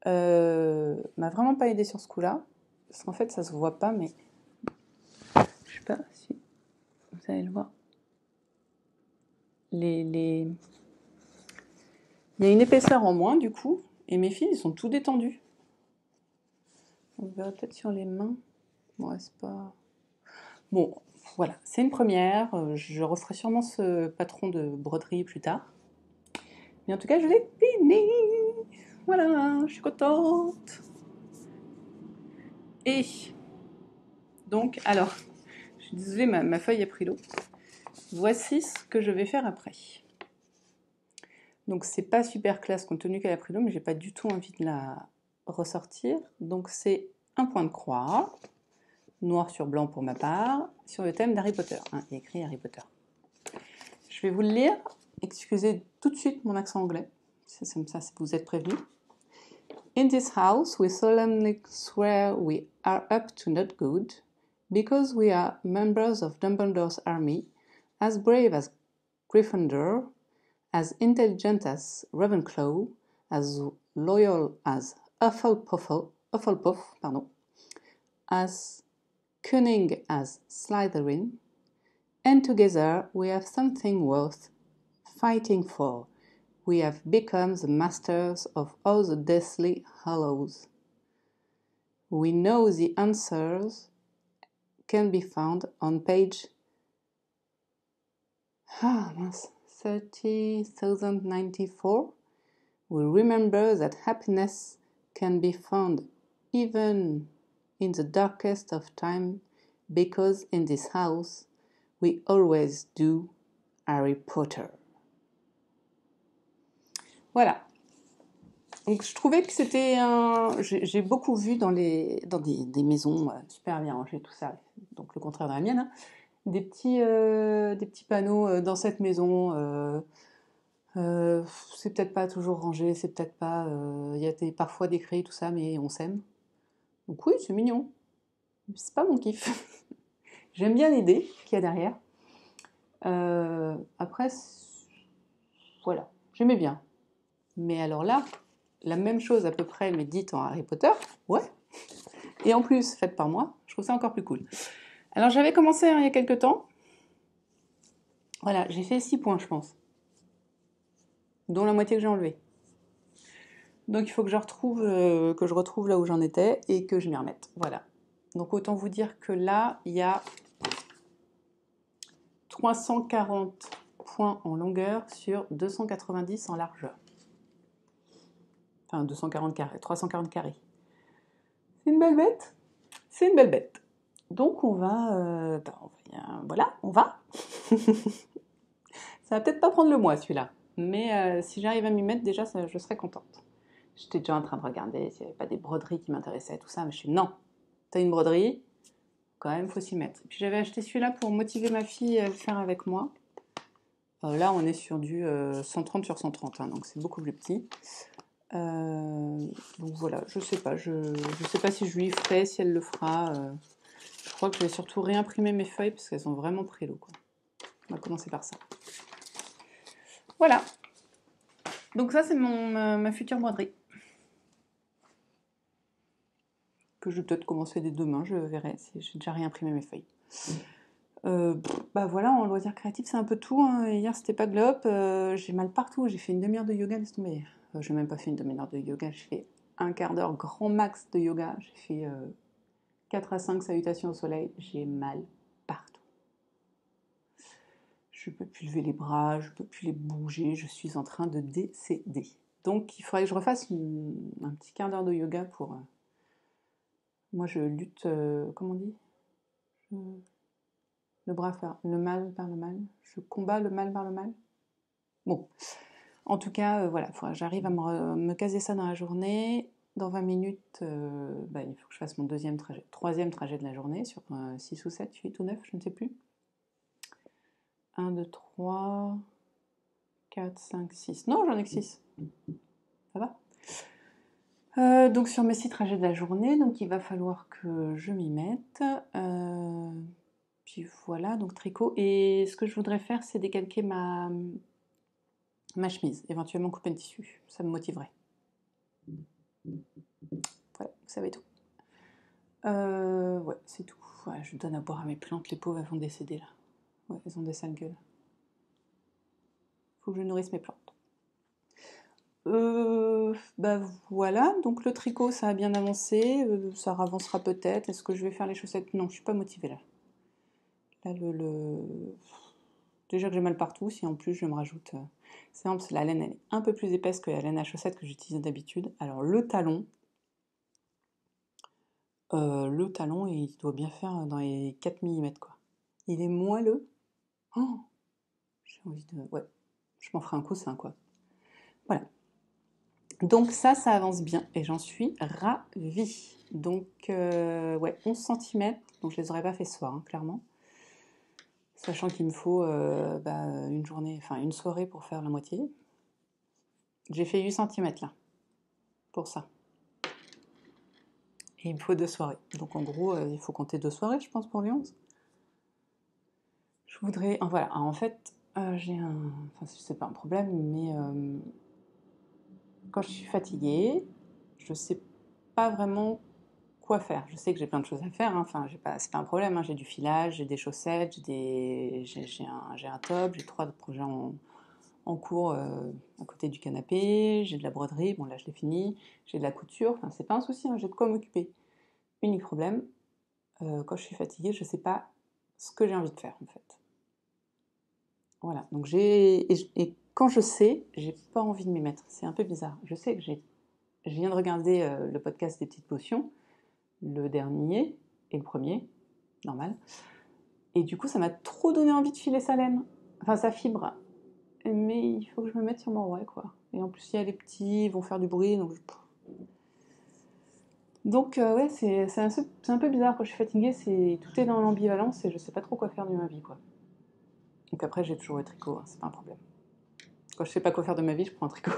m'a vraiment pas aidé sur ce coup-là. Parce qu'en fait, ça se voit pas, mais je sais pas si vous allez le voir. Il y a une épaisseur en moins, du coup, et mes fils, ils sont tout détendus. On verra peut-être sur les mains. Ouais, c'est pas... Bon, voilà, c'est une première. Je referai sûrement ce patron de broderie plus tard. Mais en tout cas, je l'ai fini. Voilà, je suis contente. Et donc, alors, je suis désolée, ma feuille a pris l'eau. Voici ce que je vais faire après. Donc c'est pas super classe compte tenu qu'elle a pris l'eau, mais j'ai pas du tout envie de la ressortir. Donc c'est un point de croix, noir sur blanc pour ma part, sur le thème d'Harry Potter. Hein, il y a écrit Harry Potter. Je vais vous le lire. Excusez tout de suite mon accent anglais. C'est comme ça, vous êtes prévenus. In this house, we solemnly swear we are up to not good. Because we are members of Dumbledore's army, as brave as Gryffindor, as intelligent as Ravenclaw, as loyal as Hufflepuff, as cunning as Slytherin, and together we have something worth fighting for. We have become the masters of all the Deathly Hallows. We know the answers can be found on page 30,094. We remember that happiness can be found even in the darkest of time, because in this house we always do Harry Potter. Voilà. Donc je trouvais que c'était un... J'ai beaucoup vu dans des maisons super bien rangées, tout ça. Donc le contraire de la mienne. Hein. Des petits panneaux dans cette maison. C'est peut-être pas toujours rangé, c'est peut-être pas... Il y a parfois des cris, tout ça, mais on s'aime. Donc oui, c'est mignon. C'est pas mon kiff. J'aime bien l'idée qu'il y a derrière. Après, voilà, j'aimais bien. Mais alors là, la même chose à peu près, mais dite en Harry Potter, ouais. Et en plus, faite par moi, je trouve ça encore plus cool. Alors j'avais commencé il y a quelques temps. Voilà, j'ai fait 6 points, je pense. Dont la moitié que j'ai enlevée. Donc il faut que je retrouve là où j'en étais et que je m'y remette. Voilà. Donc autant vous dire que là, il y a 340 points en longueur sur 290 en largeur. Enfin, 240 carrés, 340 carrés. C'est une belle bête. C'est une belle bête. Donc on va... voilà, on va. Ça va peut-être pas prendre le mois celui-là. Mais si j'arrive à m'y mettre, déjà, je serais contente. J'étais déjà en train de regarder s'il n'y avait pas des broderies qui m'intéressaient, tout ça. Mais je suis non, t'as une broderie, quand même, faut s'y mettre. Et puis j'avais acheté celui-là pour motiver ma fille à le faire avec moi. Là, on est sur du 130 sur 130, hein, donc c'est beaucoup plus petit. Donc voilà, je sais pas si je lui ferai, si elle le fera. Je crois que je vais surtout réimprimer mes feuilles parce qu'elles ont vraiment pris l'eau, quoi. On va commencer par ça. Voilà. Donc ça, c'est ma future broderie. Que je vais peut-être commencer dès demain, je verrai si j'ai déjà réimprimé mes feuilles. Bah voilà, en loisir créatif, c'est un peu tout. Hein. Hier, c'était pas glop. J'ai mal partout. J'ai fait une demi-heure de yoga, laisse tomber. J'ai même pas fait une demi-heure de yoga. J'ai fait un quart d'heure grand max de yoga. J'ai fait 4 à 5 salutations au soleil. J'ai mal partout. Je peux plus lever les bras, je peux plus les bouger. Je suis en train de décéder. Donc, il faudrait que je refasse un petit quart d'heure de yoga pour... Moi, je lutte... comment on dit le bras par le mal par le mal. Je combats le mal par le mal. Bon, en tout cas, voilà, j'arrive à me caser ça dans la journée. Dans 20 minutes, il faut que je fasse mon troisième trajet de la journée sur 6 ou 7, 8 ou 9, je ne sais plus. 1, 2, 3, 4, 5, 6. Non, j'en ai que 6. Ça va donc sur mes 6 trajets de la journée, donc il va falloir que je m'y mette. Puis voilà, donc tricot. Et ce que je voudrais faire, c'est décalquer ma chemise, éventuellement couper le tissu. Ça me motiverait. Voilà, vous savez tout. Ouais, c'est tout. Ouais, je donne à boire à mes plantes, les pauvres, elles vont décéder là. Ouais, elles ont des sales gueules. Faut que je nourrisse mes plantes. Voilà, donc le tricot, ça a bien avancé. Ça avancera peut-être. Est-ce que je vais faire les chaussettes? Non, je suis pas motivée là. Là, déjà que j'ai mal partout, si en plus je me rajoute... C'est vrai parce que la laine, elle est un peu plus épaisse que la laine à chaussettes que j'utilise d'habitude. Alors le talon, il doit bien faire dans les 4 mm, quoi. Il est moelleux. Oh, j'ai envie de... Ouais, je m'en ferai un coussin, quoi. Voilà. Donc ça avance bien et j'en suis ravie. Donc, ouais, 11 cm. Donc je les aurais pas fait ce soir, hein, clairement. Sachant qu'il me faut une journée, enfin une soirée pour faire la moitié. J'ai fait 8 cm là, pour ça. Et il me faut 2 soirées. Donc en gros, il faut compter 2 soirées, je pense, pour les 11. Je voudrais... voilà, en fait, j'ai un... Enfin, c'est pas un problème, mais quand je suis fatiguée, je sais pas vraiment quoi faire. Je sais que j'ai plein de choses à faire, hein. Enfin, c'est pas un problème, hein. J'ai du filage, j'ai des chaussettes, j'ai un top, j'ai 3 projets en cours à côté du canapé, j'ai de la broderie, bon là je l'ai fini, j'ai de la couture, enfin c'est pas un souci, hein, j'ai de quoi m'occuper. Unique problème, quand je suis fatiguée, je sais pas ce que j'ai envie de faire en fait. Voilà, donc et quand je sais, j'ai pas envie de m'y mettre, c'est un peu bizarre. Je sais que je viens de regarder le podcast des petites potions, le dernier et le premier, normal, et du coup ça m'a trop donné envie de filer sa laine, enfin sa fibre. Mais il faut que je me mette sur mon rouet, quoi. Et en plus, il y a les petits, ils vont faire du bruit, donc ouais, c'est un peu bizarre. Quand je suis fatiguée, tout est dans l'ambivalence et je sais pas trop quoi faire de ma vie, quoi. Donc après, j'ai toujours le tricot, hein, c'est pas un problème. Quand je sais pas quoi faire de ma vie, je prends un tricot.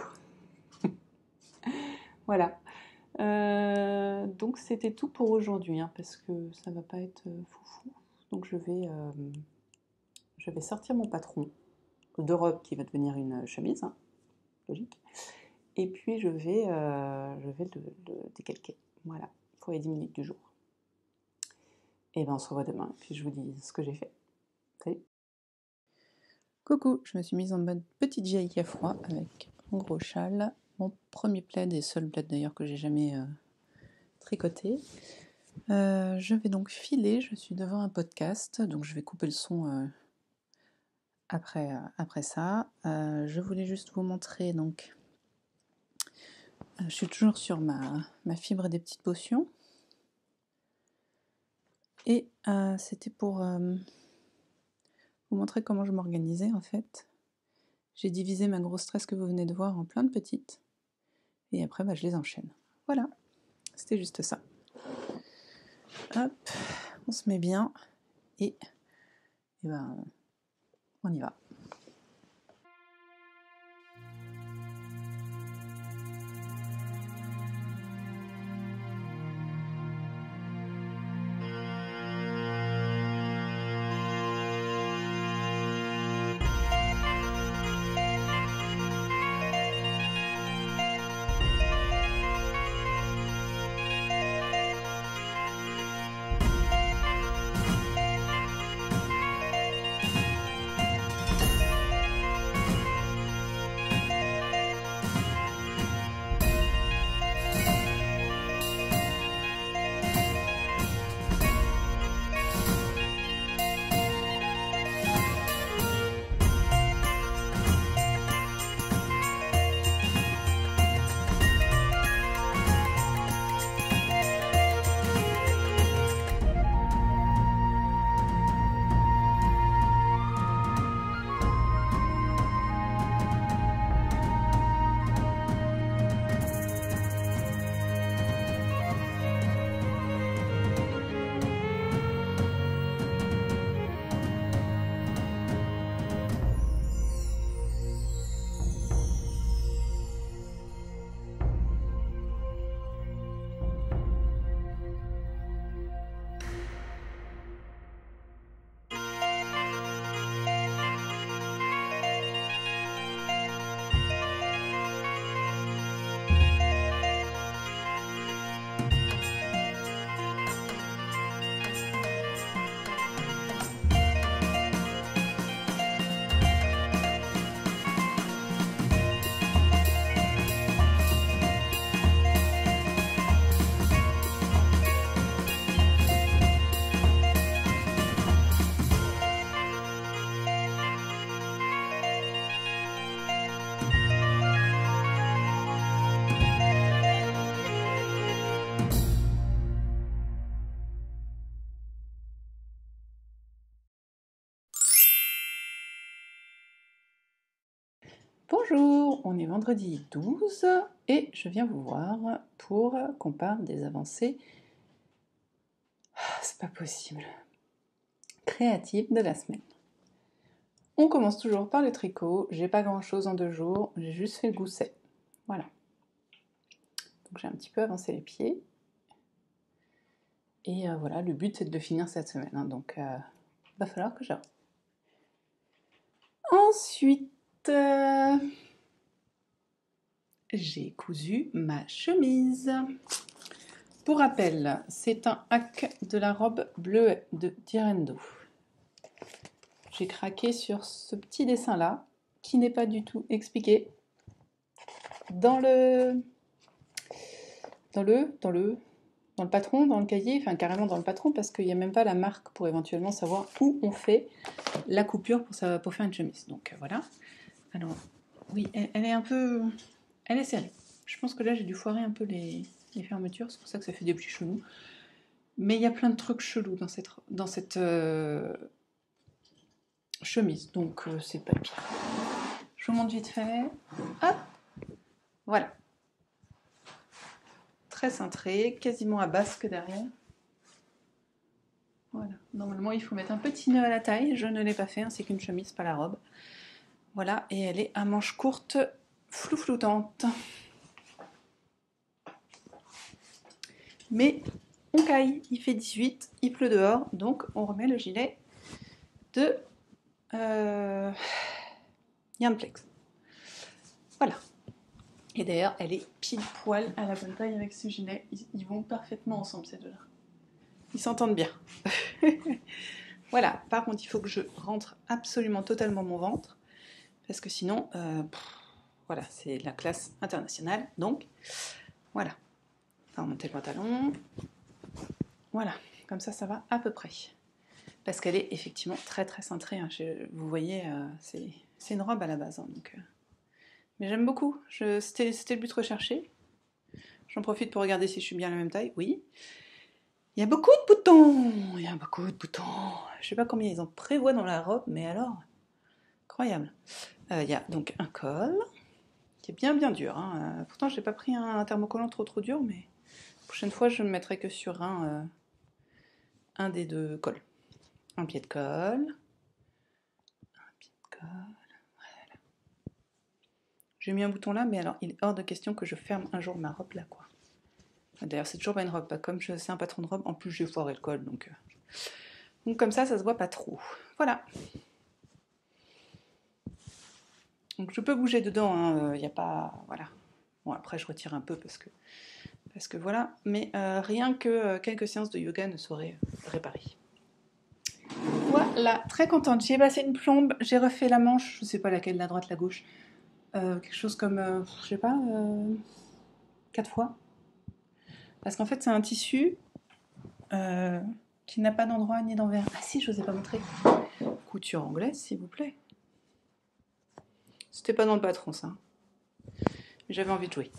Voilà. Donc c'était tout pour aujourd'hui, hein, parce que ça va pas être foufou. Donc je vais sortir mon patron de robe qui va devenir une chemise, hein, logique. Et puis je vais le décalquer. Voilà, pour les 10 minutes du jour. Et ben on se revoit demain, puis je vous dis ce que j'ai fait. Salut. Coucou, je me suis mise en mode petite vieille qui a froid avec mon gros châle, mon premier plaid et seul plaid d'ailleurs que j'ai jamais tricoté. Je vais donc filer, je suis devant un podcast, donc je vais couper le son après ça. Je voulais juste vous montrer donc... je suis toujours sur ma fibre des petites potions. Et c'était pour vous montrer comment je m'organisais en fait. J'ai divisé ma grosse tresse que vous venez de voir en plein de petites. Et après, je les enchaîne. Voilà, c'était juste ça. Hop, on se met bien. Et on y va. Bonjour, on est vendredi 12 et je viens vous voir pour qu'on parle des avancées, c'est pas possible, créatives de la semaine. On commence toujours par le tricot, j'ai pas grand chose en 2 jours, j'ai juste fait le gousset, voilà. Donc j'ai un petit peu avancé les pieds. Et voilà, le but c'est de le finir cette semaine, hein, donc va falloir que j'avance. Ensuite, j'ai cousu ma chemise. Pour rappel, c'est un hack de la robe bleue de Direndo. J'ai craqué sur ce petit dessin-là, qui n'est pas du tout expliqué dans le patron, dans le cahier, enfin carrément dans le patron, parce qu'il n'y a même pas la marque pour éventuellement savoir où on fait la coupure pour faire une chemise. Donc voilà. Alors, oui, elle est un peu... Elle est serrée. Je pense que là, j'ai dû foirer un peu les fermetures, c'est pour ça que ça fait des petits chelous. Mais il y a plein de trucs chelous dans cette chemise, donc c'est pas pire. Je vous montre vite fait. Hop, voilà. Très cintré, quasiment à basque derrière. Voilà. Normalement, il faut mettre un petit nœud à la taille. Je ne l'ai pas fait, hein, c'est qu'une chemise, pas la robe. Voilà, et elle est à manches courtes, floutante. Mais on caille, il fait 18, il pleut dehors, donc on remet le gilet de Yarnplex. Voilà. Et d'ailleurs, elle est pile poil à la bonne taille avec ce gilet. Ils vont parfaitement ensemble, ces deux-là. Ils s'entendent bien. Voilà. Par contre, il faut que je rentre absolument totalement mon ventre. Parce que sinon, voilà, c'est la classe internationale. Donc, voilà. On va remonter le pantalon. Voilà. Comme ça va à peu près. Parce qu'elle est effectivement très très cintrée. Hein. Vous voyez, c'est une robe à la base. Hein, donc, mais j'aime beaucoup. C'était le but recherché. J'en profite pour regarder si je suis bien à la même taille. Oui. Il y a beaucoup de boutons. Il y a beaucoup de boutons. Je sais pas combien ils en prévoient dans la robe, mais alors, incroyable. Il y a donc un col qui est bien dur. Hein. Pourtant, je n'ai pas pris un thermocollant trop dur, mais la prochaine fois, je ne me mettrai que sur un des deux cols. Un pied de colle. Voilà. J'ai mis un bouton là, mais alors il est hors de question que je ferme un jour ma robe là, quoi. D'ailleurs, c'est toujours pas une robe, pas comme c'est un patron de robe. En plus, j'ai foiré le col, donc comme ça se voit pas trop. Voilà. Donc je peux bouger dedans, il n'y a pas... Voilà. Bon, après, je retire un peu parce que voilà. Mais rien que quelques séances de yoga ne sauraient réparer. Voilà, très contente. J'ai passé une plombe, j'ai refait la manche, je sais pas laquelle, la droite, la gauche. Quelque chose comme, je sais pas, 4 fois. Parce qu'en fait, c'est un tissu qui n'a pas d'endroit ni d'envers. Ah si, je vous ai pas montré. Couture anglaise, s'il vous plaît. C'était pas dans le patron, ça. Mais j'avais envie de jouer.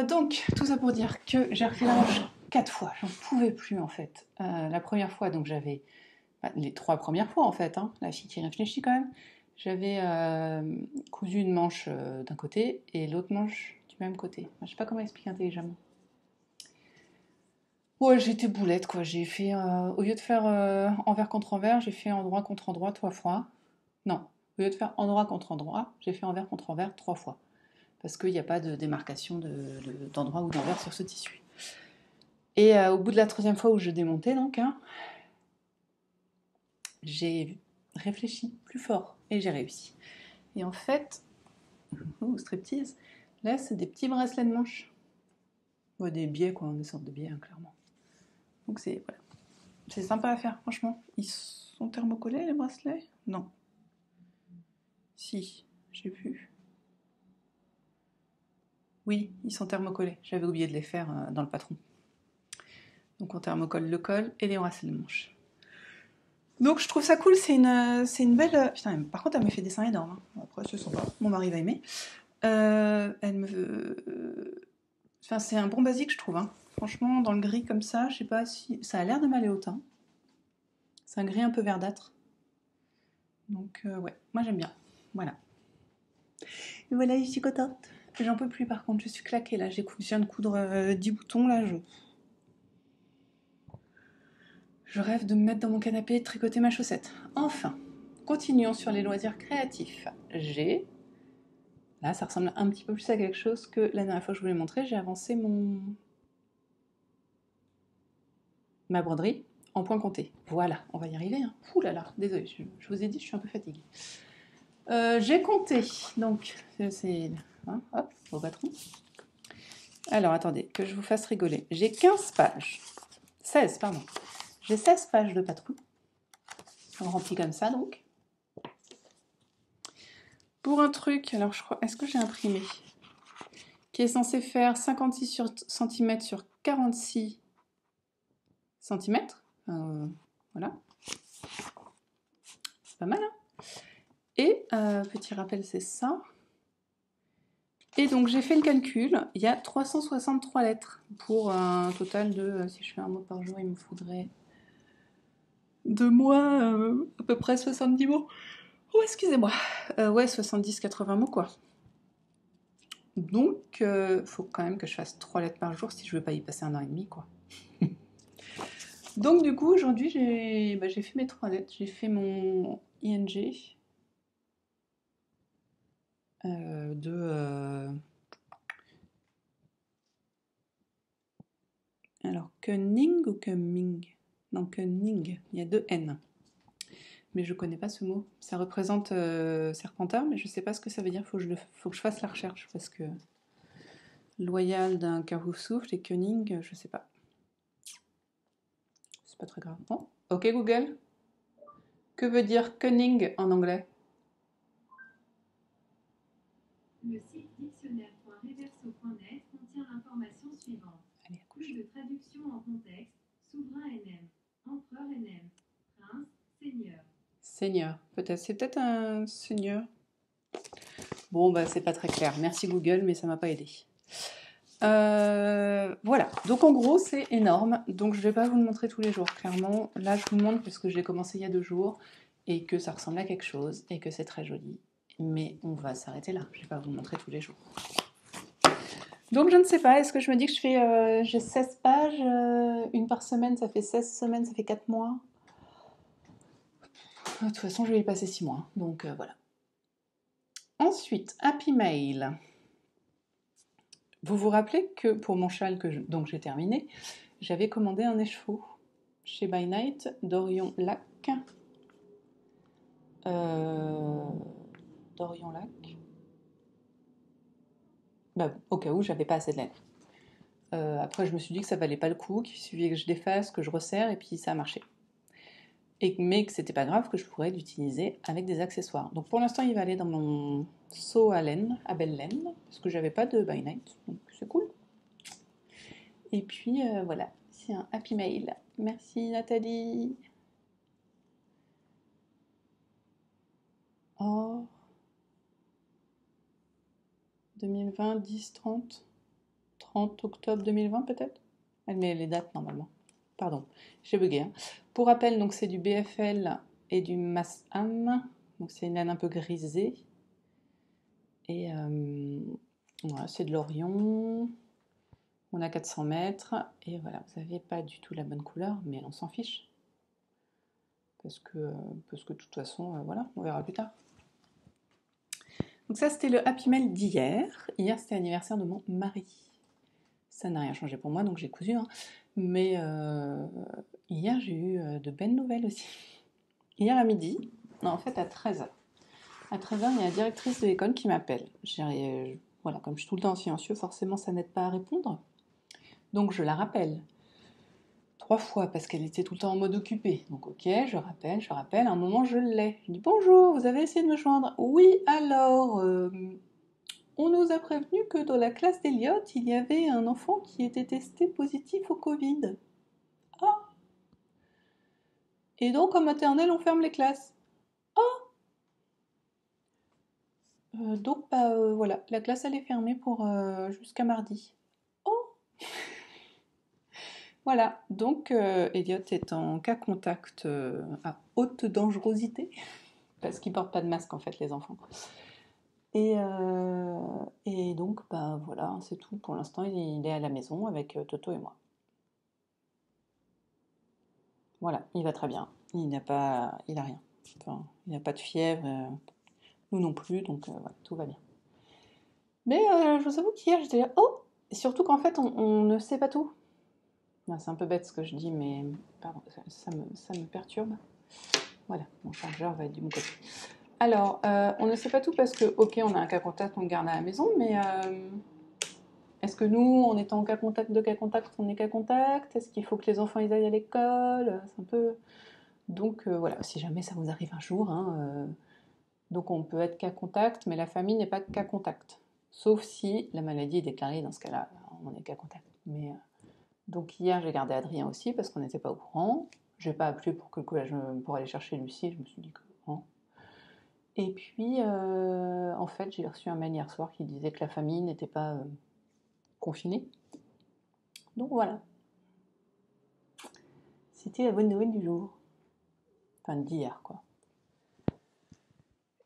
Donc, tout ça pour dire que j'ai refait la manche 4 fois. J'en pouvais plus, en fait. La première fois, donc j'avais... les 3 premières fois, en fait, hein, la fille qui réfléchit quand même. J'avais cousu une manche d'un côté et l'autre manche du même côté. Je sais pas comment expliquer intelligemment. Ouais, j'étais boulette, quoi. J'ai fait, au lieu de faire envers contre envers, j'ai fait endroit contre endroit 3 fois. Non, au lieu de faire endroit contre endroit, j'ai fait envers contre envers 3 fois. Parce qu'il n'y a pas de démarcation d'endroit ou d'envers sur ce tissu. Et au bout de la 3e fois où je démontais, donc, hein, j'ai réfléchi plus fort et j'ai réussi. Et en fait, striptease, là, c'est des petits bracelets de manche. Ouais, des biais, quoi, des sortes de biais, hein, clairement. Donc c'est voilà. C'est sympa à faire, franchement. Ils sont thermocollés, les bracelets? Non. Si, j'ai vu. Oui, ils sont thermocollés. J'avais oublié de les faire dans le patron. Donc on thermocolle le col et les bracelets de manche. Donc je trouve ça cool, c'est une belle... Putain, par contre, elle me fait des seins énormes. Hein. Après, ce sont pas. Mon mari va aimer. Elle me... Enfin, c'est un bon basique, je trouve. Hein. Franchement, dans le gris comme ça, je sais pas si... Ça a l'air de m'aller au teint. C'est un gris un peu verdâtre. Donc, ouais, moi j'aime bien. Voilà. Et voilà, je suis contente. J'en peux plus par contre, je suis claquée là. Je viens de coudre 10 boutons là. Je rêve de me mettre dans mon canapé et de tricoter ma chaussette. Enfin, continuons sur les loisirs créatifs. Là, ça ressemble un petit peu plus à quelque chose que la dernière fois que je vous l'ai montré. J'ai avancé mon ma broderie en point compté. Voilà, on va y arriver. Hein. Ouh là là, désolée, je vous ai dit, je suis un peu fatiguée. J'ai compté, donc c'est... Hein, hop, au patron. Alors, attendez, que je vous fasse rigoler. J'ai 15 pages. 16, pardon. J'ai 16 pages de patron. Rempli comme ça, donc. Pour un truc, alors je crois... Est-ce que j'ai imprimé? Qui est censé faire 56 cm sur 46 cm. Voilà. C'est pas mal, hein? Et, petit rappel, c'est ça. Et donc, j'ai fait le calcul. Il y a 363 lettres pour un total de... si je fais un mot par jour, il me faudrait 2 mois, à peu près 70 mots. Oh, excusez-moi. Ouais, 70-80 mots, quoi. Donc, faut quand même que je fasse 3 lettres par jour si je veux pas y passer 1 an et demi, quoi. Donc, du coup, aujourd'hui, j'ai fait mes 3 lettres. J'ai fait mon ING alors, Koenig ou Koeming? Non, Koenig. Il y a 2 N. Mais je connais pas ce mot. Ça représente serpentard, mais je sais pas ce que ça veut dire. Faut que je fasse la recherche parce que loyal d'un carreau souffle et Koenig, je sais pas. C'est pas très grave. Oh, ok Google. Que veut dire Koenig en anglais? Le site dictionnaire.reverso.net contient l'information suivante. Allez, Plus de traduction en contexte. Souverain NM. Empereur NM. Prince. Seigneur. Seigneur. Peut-être. C'est peut-être un seigneur. Bon, bah c'est pas très clair. Merci Google, mais ça m'a pas aidé. Voilà. Donc en gros, c'est énorme. Donc je vais pas vous le montrer tous les jours, clairement. Là, je vous le montre parce que je l'ai commencé il y a 2 jours et que ça ressemble à quelque chose et que c'est très joli. Mais on va s'arrêter là. Je vais pas vous le montrer tous les jours. Donc je ne sais pas, est-ce que je me dis que j'ai 16 pages, une par semaine, ça fait 16 semaines, ça fait 4 mois. De toute façon, je vais y passer 6 mois, donc voilà. Ensuite, Happy Mail. Vous vous rappelez que pour mon châle, donc j'ai terminé, j'avais commandé un écheveau chez By Night d'Orion Lac. D'Orion Lac. Bah, au cas où j'avais pas assez de laine. Après, je me suis dit que ça valait pas le coup, qu'il suffisait que je défasse, que je resserre, et puis ça a marché. Mais que c'était pas grave, que je pourrais l'utiliser avec des accessoires. Donc pour l'instant, il va aller dans mon seau à laine, à belle laine, parce que j'avais pas de By Night, donc c'est cool. Et puis voilà, c'est un Happy Mail. Merci Nathalie. Oh. 2020, 10, 30. 30 octobre 2020 peut-être. Elle met les dates normalement. Pardon, j'ai bugué. Hein. Pour rappel, donc c'est du BFL et du Mass-Am. Donc c'est une laine un peu grisée. Et voilà, c'est de l'Orion. On a 400 mètres. Et voilà, vous n'avez pas du tout la bonne couleur, mais on s'en fiche. Parce que de toute façon, voilà, on verra plus tard. Donc ça, c'était le Happy Mail d'hier. Hier, c'était l'anniversaire de mon mari. Ça n'a rien changé pour moi, donc j'ai cousu. Hein. Mais hier, j'ai eu de belles nouvelles aussi. Hier à midi, non, en fait à 13h. À 13h, il y a la directrice de l'école qui m'appelle. Voilà, comme je suis tout le temps en silencieux, forcément ça n'aide pas à répondre. Donc je la rappelle. 3 fois parce qu'elle était tout le temps en mode occupé. Donc ok, je rappelle. À un moment, je l'ai. Je dis bonjour, vous avez essayé de me joindre? Oui, alors, on nous a prévenu que dans la classe d'Eliott, il y avait un enfant qui était testé positif au Covid. Ah! Et donc en maternelle, on ferme les classes. Donc voilà, la classe elle est fermée pour jusqu'à mardi. Oh! Voilà, donc Elliot est en cas contact à haute dangerosité, parce qu'ils portent pas de masque en fait les enfants. Et donc bah voilà, c'est tout. Pour l'instant il est à la maison avec Toto et moi. Voilà, il va très bien. Il a rien. Enfin, il n'a pas de fièvre, nous non plus, donc voilà, tout va bien. Mais je vous avoue qu'hier j'étais là, oh! Et surtout qu'en fait on ne sait pas tout. C'est un peu bête ce que je dis, mais pardon, ça me perturbe. Voilà, mon chargeur va être du bon côté. Alors, on ne sait pas tout parce que, ok, on a un cas contact, on le garde à la maison, mais est-ce que nous, en étant cas contact de cas contact, on est cas contact? Est-ce qu'il faut que les enfants ils aillent à l'école? C'est un peu... Donc voilà, si jamais ça vous arrive un jour, hein, donc on peut être cas contact, mais la famille n'est pas cas contact. Sauf si la maladie est déclarée, dans ce cas-là, on est cas contact. Mais, donc hier, j'ai gardé Adrien aussi parce qu'on n'était pas au courant. Je n'ai pas appelé pour aller chercher Lucie, je me suis dit que non. Et puis, en fait, j'ai reçu un mail hier soir qui disait que la famille n'était pas confinée. Donc voilà. C'était la bonne nouvelle du jour. Enfin, d'hier, quoi.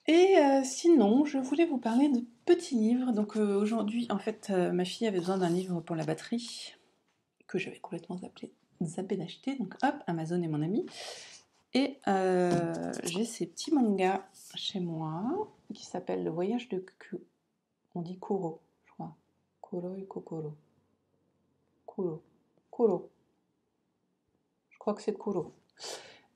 Et sinon, je voulais vous parler de petits livres. Donc aujourd'hui, en fait, ma fille avait besoin d'un livre pour la batterie que j'avais complètement zappé d'acheter. Donc hop, Amazon est mon ami. Et j'ai ces petits mangas chez moi qui s'appellent Le Voyage de Ku. On dit Kuro, je crois. Kuro et Kokoro. Kuro. Je crois que c'est Kuro.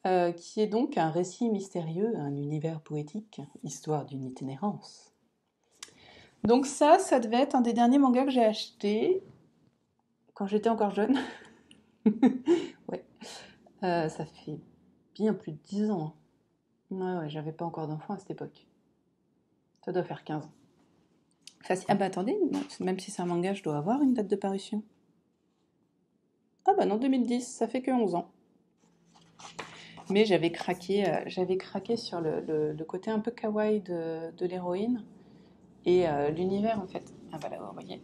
Qui est donc un récit mystérieux, un univers poétique, histoire d'une itinérance. Donc ça devait être un des derniers mangas que j'ai acheté quand j'étais encore jeune. Ouais. Ça fait bien plus de 10 ans. Ouais, j'avais pas encore d'enfant à cette époque. Ça doit faire 15 ans. Ah bah attendez, même si c'est un manga, je dois avoir une date de parution. Ah bah non, 2010, ça fait que 11 ans. Mais j'avais craqué sur le côté un peu kawaii de l'héroïne et l'univers en fait. Ah bah là, vous voyez,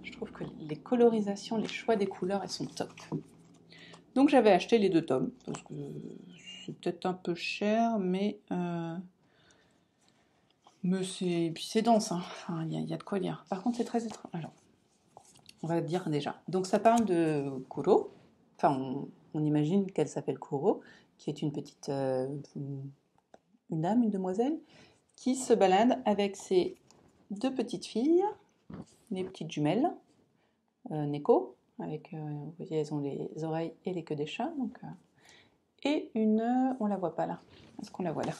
je trouve que les colorisations, les choix des couleurs, elles sont top. Donc j'avais acheté les 2 tomes, parce que c'est peut-être un peu cher, mais c'est dense, hein. Enfin, il y a de quoi lire. Par contre, c'est très étrange. Alors, on va dire déjà. Donc ça parle de Kuro, enfin on imagine qu'elle s'appelle Kuro, qui est une petite une dame, une demoiselle, qui se balade avec ses 2 petites filles, les petites jumelles, Neko, avec, vous voyez, elles ont les oreilles et les queues des chats, donc, et on la voit pas là. Est-ce qu'on la voit là?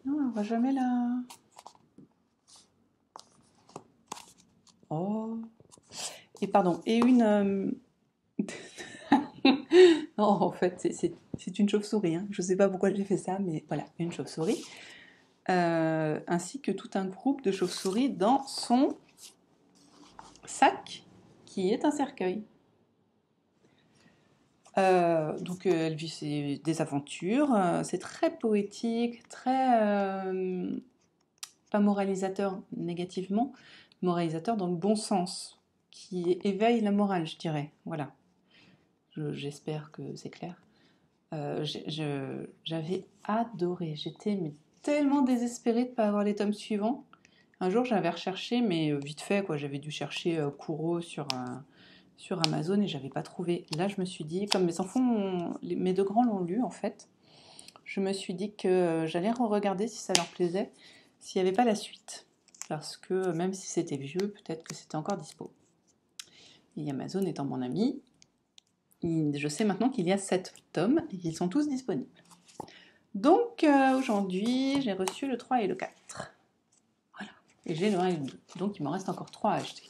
Non, on voit jamais la... Oh. Et pardon, et une... Non, en fait, c'est une chauve-souris. Hein. Je ne sais pas pourquoi j'ai fait ça, mais voilà, une chauve-souris. Ainsi que tout un groupe de chauves-souris dans son sac, qui est un cercueil. Donc elle vit des aventures. C'est très poétique, très... pas moralisateur négativement, moralisateur dans le bon sens, qui éveille la morale, je dirais. Voilà. J'espère que c'est clair. J'avais adoré. J'étais tellement désespérée de ne pas avoir les tomes suivants. Un jour, j'avais recherché, mais vite fait, quoi. J'avais dû chercher Kuro sur Amazon et j'avais pas trouvé. Là, je me suis dit, comme mes enfants, mes 2 grands l'ont lu en fait, je me suis dit que j'allais regarder si ça leur plaisait, s'il n'y avait pas la suite. Parce que même si c'était vieux, peut-être que c'était encore dispo. Et Amazon étant mon ami, je sais maintenant qu'il y a 7 tomes et qu'ils sont tous disponibles. Donc aujourd'hui, j'ai reçu le 3 et le 4. Voilà. Et j'ai le 1 et le 2. Donc il m'en reste encore 3 à acheter.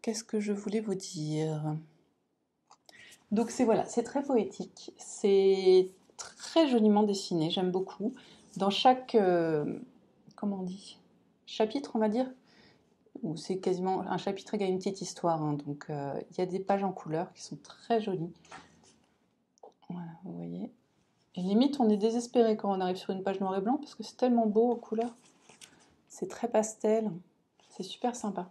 Qu'est-ce que je voulais vous dire? Donc c'est très poétique. C'est très joliment dessiné, j'aime beaucoup. Dans chaque, comment on dit, chapitre, on va dire, où c'est quasiment un chapitre égale une petite histoire. Hein, donc il y a des pages en couleur qui sont très jolies. Voilà, vous voyez. Et limite, on est désespéré quand on arrive sur une page noir et blanc parce que c'est tellement beau en couleur. C'est très pastel. C'est super sympa.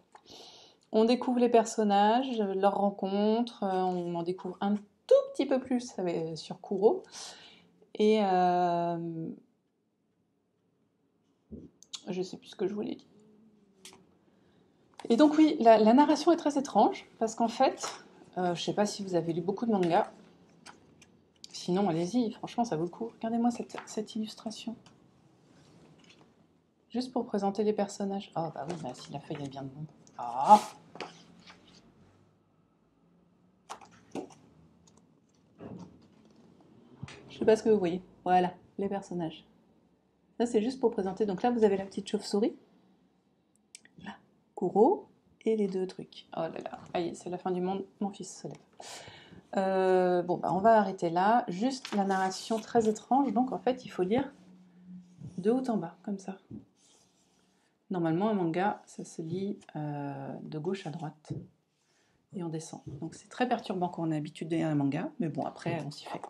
On découvre les personnages, leurs rencontres. On en découvre un tout petit peu plus sur Kuro. Et je sais plus ce que je voulais dire. Et donc oui, la narration est très étrange parce qu'en fait, je sais pas si vous avez lu beaucoup de mangas. Sinon, allez-y, franchement, ça vaut le coup. Regardez-moi cette illustration. Juste pour présenter les personnages. Oh bah oui, bah, si la feuille elle vient de bon. Ah. Je sais pas ce que vous voyez. Voilà, les personnages. Ça, c'est juste pour présenter. Donc là, vous avez la petite chauve-souris. Là, Kuro. Et les deux trucs. Oh là là, aïe, c'est la fin du monde. Mon fils se lève. Bon, bah, on va arrêter là. Juste la narration très étrange. Donc, en fait, il faut lire de haut en bas, comme ça. Normalement, un manga, ça se lit de gauche à droite. Et on descend. Donc, c'est très perturbant quand on a l'habitude de lire un manga. Mais bon, après, on s'y fait.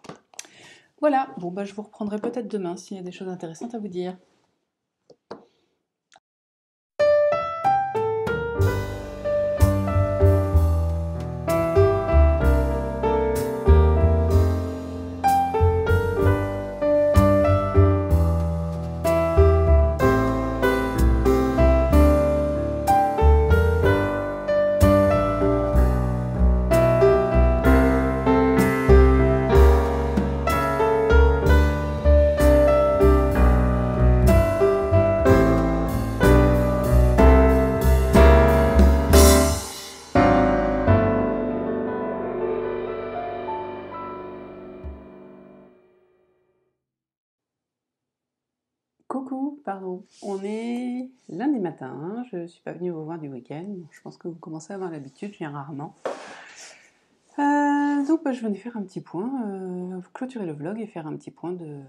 Voilà. Bon, bah, je vous reprendrai peut-être demain s'il y a des choses intéressantes à vous dire. Coucou, pardon. On est lundi matin, je ne suis pas venue vous voir du week-end. Je pense que vous commencez à avoir l'habitude, je viens rarement. Donc bah, je venais faire un petit point, clôturer le vlog et faire un petit point de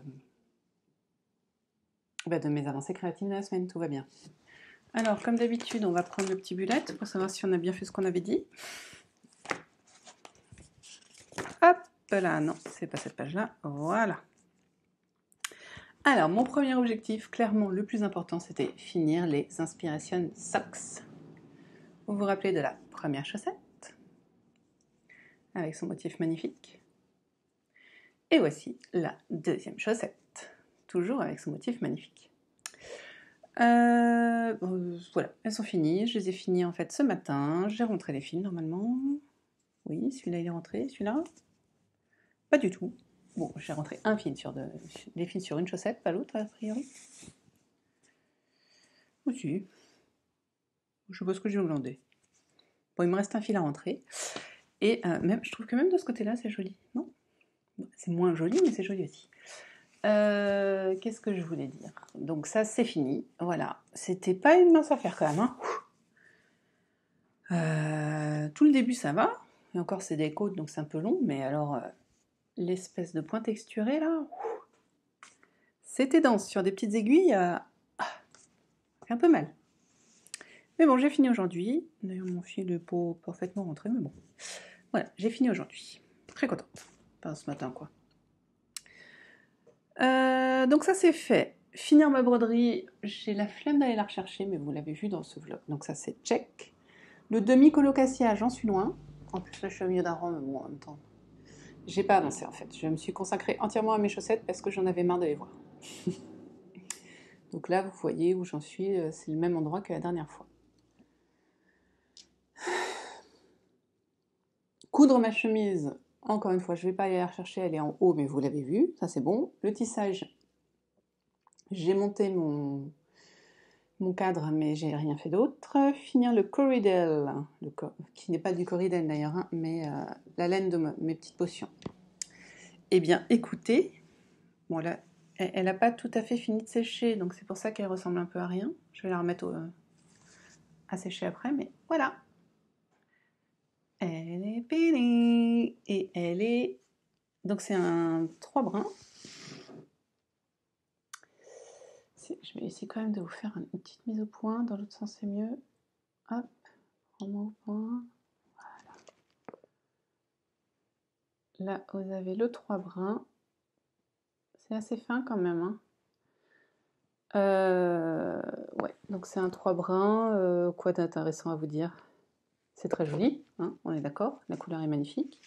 mes avancées créatives de la semaine, tout va bien. Alors comme d'habitude, on va prendre le petit bullet pour savoir si on a bien fait ce qu'on avait dit. Hop là, non, c'est pas cette page-là, voilà. Alors, mon premier objectif, clairement le plus important, c'était finir les Inspiration Socks. Vous vous rappelez de la première chaussette, avec son motif magnifique. Et voici la deuxième chaussette, toujours avec son motif magnifique. Voilà, elles sont finies. Je les ai finies en fait ce matin. J'ai rentré les fils normalement. Oui, celui-là il est rentré, celui-là pas du tout. Bon, j'ai rentré un fil les fils sur une chaussette, pas l'autre a priori. Aussi. Je sais pas ce que j'ai glandé. Bon, il me reste un fil à rentrer. Et je trouve que même de ce côté-là, c'est joli, non? C'est moins joli, mais c'est joli aussi. Qu'est-ce que je voulais dire? Donc ça, c'est fini. Voilà. C'était pas une mince affaire quand même. Hein. Tout le début, ça va. Et encore, c'est des côtes, donc c'est un peu long. Mais alors, l'espèce de point texturé, là, c'était dense. Sur des petites aiguilles, un peu mal. Mais bon, j'ai fini aujourd'hui. D'ailleurs, mon fil n'est pas parfaitement rentré, mais bon. Voilà, j'ai fini aujourd'hui. Très contente. Enfin, ce matin, quoi. Donc ça, c'est fait. Finir ma broderie, j'ai la flemme d'aller la rechercher, mais vous l'avez vu dans ce vlog. Donc ça, c'est check. Le demi-colocasia, j'en suis loin. En plus, là, je suis au milieu d'un rang, mais bon, en même temps, j'ai pas avancé, en fait. Je me suis consacrée entièrement à mes chaussettes parce que j'en avais marre de les voir. Donc là, vous voyez où j'en suis. C'est le même endroit que la dernière fois. Coudre ma chemise, encore une fois, je ne vais pas aller la rechercher, elle est en haut, mais vous l'avez vu, ça c'est bon. Le tissage, j'ai monté mon cadre, mais j'ai rien fait d'autre. Finir le corridel, qui n'est pas du corridel d'ailleurs, hein, mais la laine de mes petites potions. Eh bien, écoutez, bon là, elle n'a pas tout à fait fini de sécher, donc c'est pour ça qu'elle ressemble un peu à rien. Je vais la remettre à sécher après, mais voilà. Elle est finie et elle est... Donc c'est un 3 brins. Je vais essayer quand même de vous faire une petite mise au point. Dans l'autre sens c'est mieux. Hop, prends-moi au point. Voilà. Là vous avez le 3 brins. C'est assez fin quand même. Hein. Ouais, donc c'est un 3 brins. Quoi d'intéressant à vous dire? C'est très joli, hein, on est d'accord. La couleur est magnifique.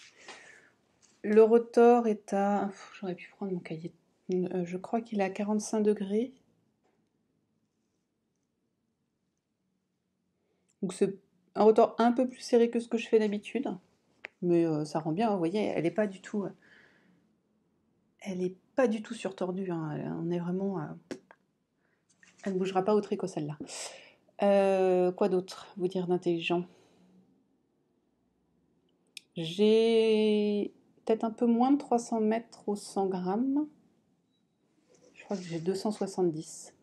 Le rotor est à... J'aurais pu prendre mon cahier. Je crois qu'il est à 45 degrés. Donc c'est un rotor un peu plus serré que ce que je fais d'habitude. Mais ça rend bien, vous voyez, elle n'est pas du tout... elle n'est pas du tout surtordue. Hein. On est vraiment... elle ne bougera pas au tricot celle-là. Quoi d'autre vous dire d'intelligent? J'ai peut-être un peu moins de 300 mètres au 100 grammes. Je crois que j'ai 270.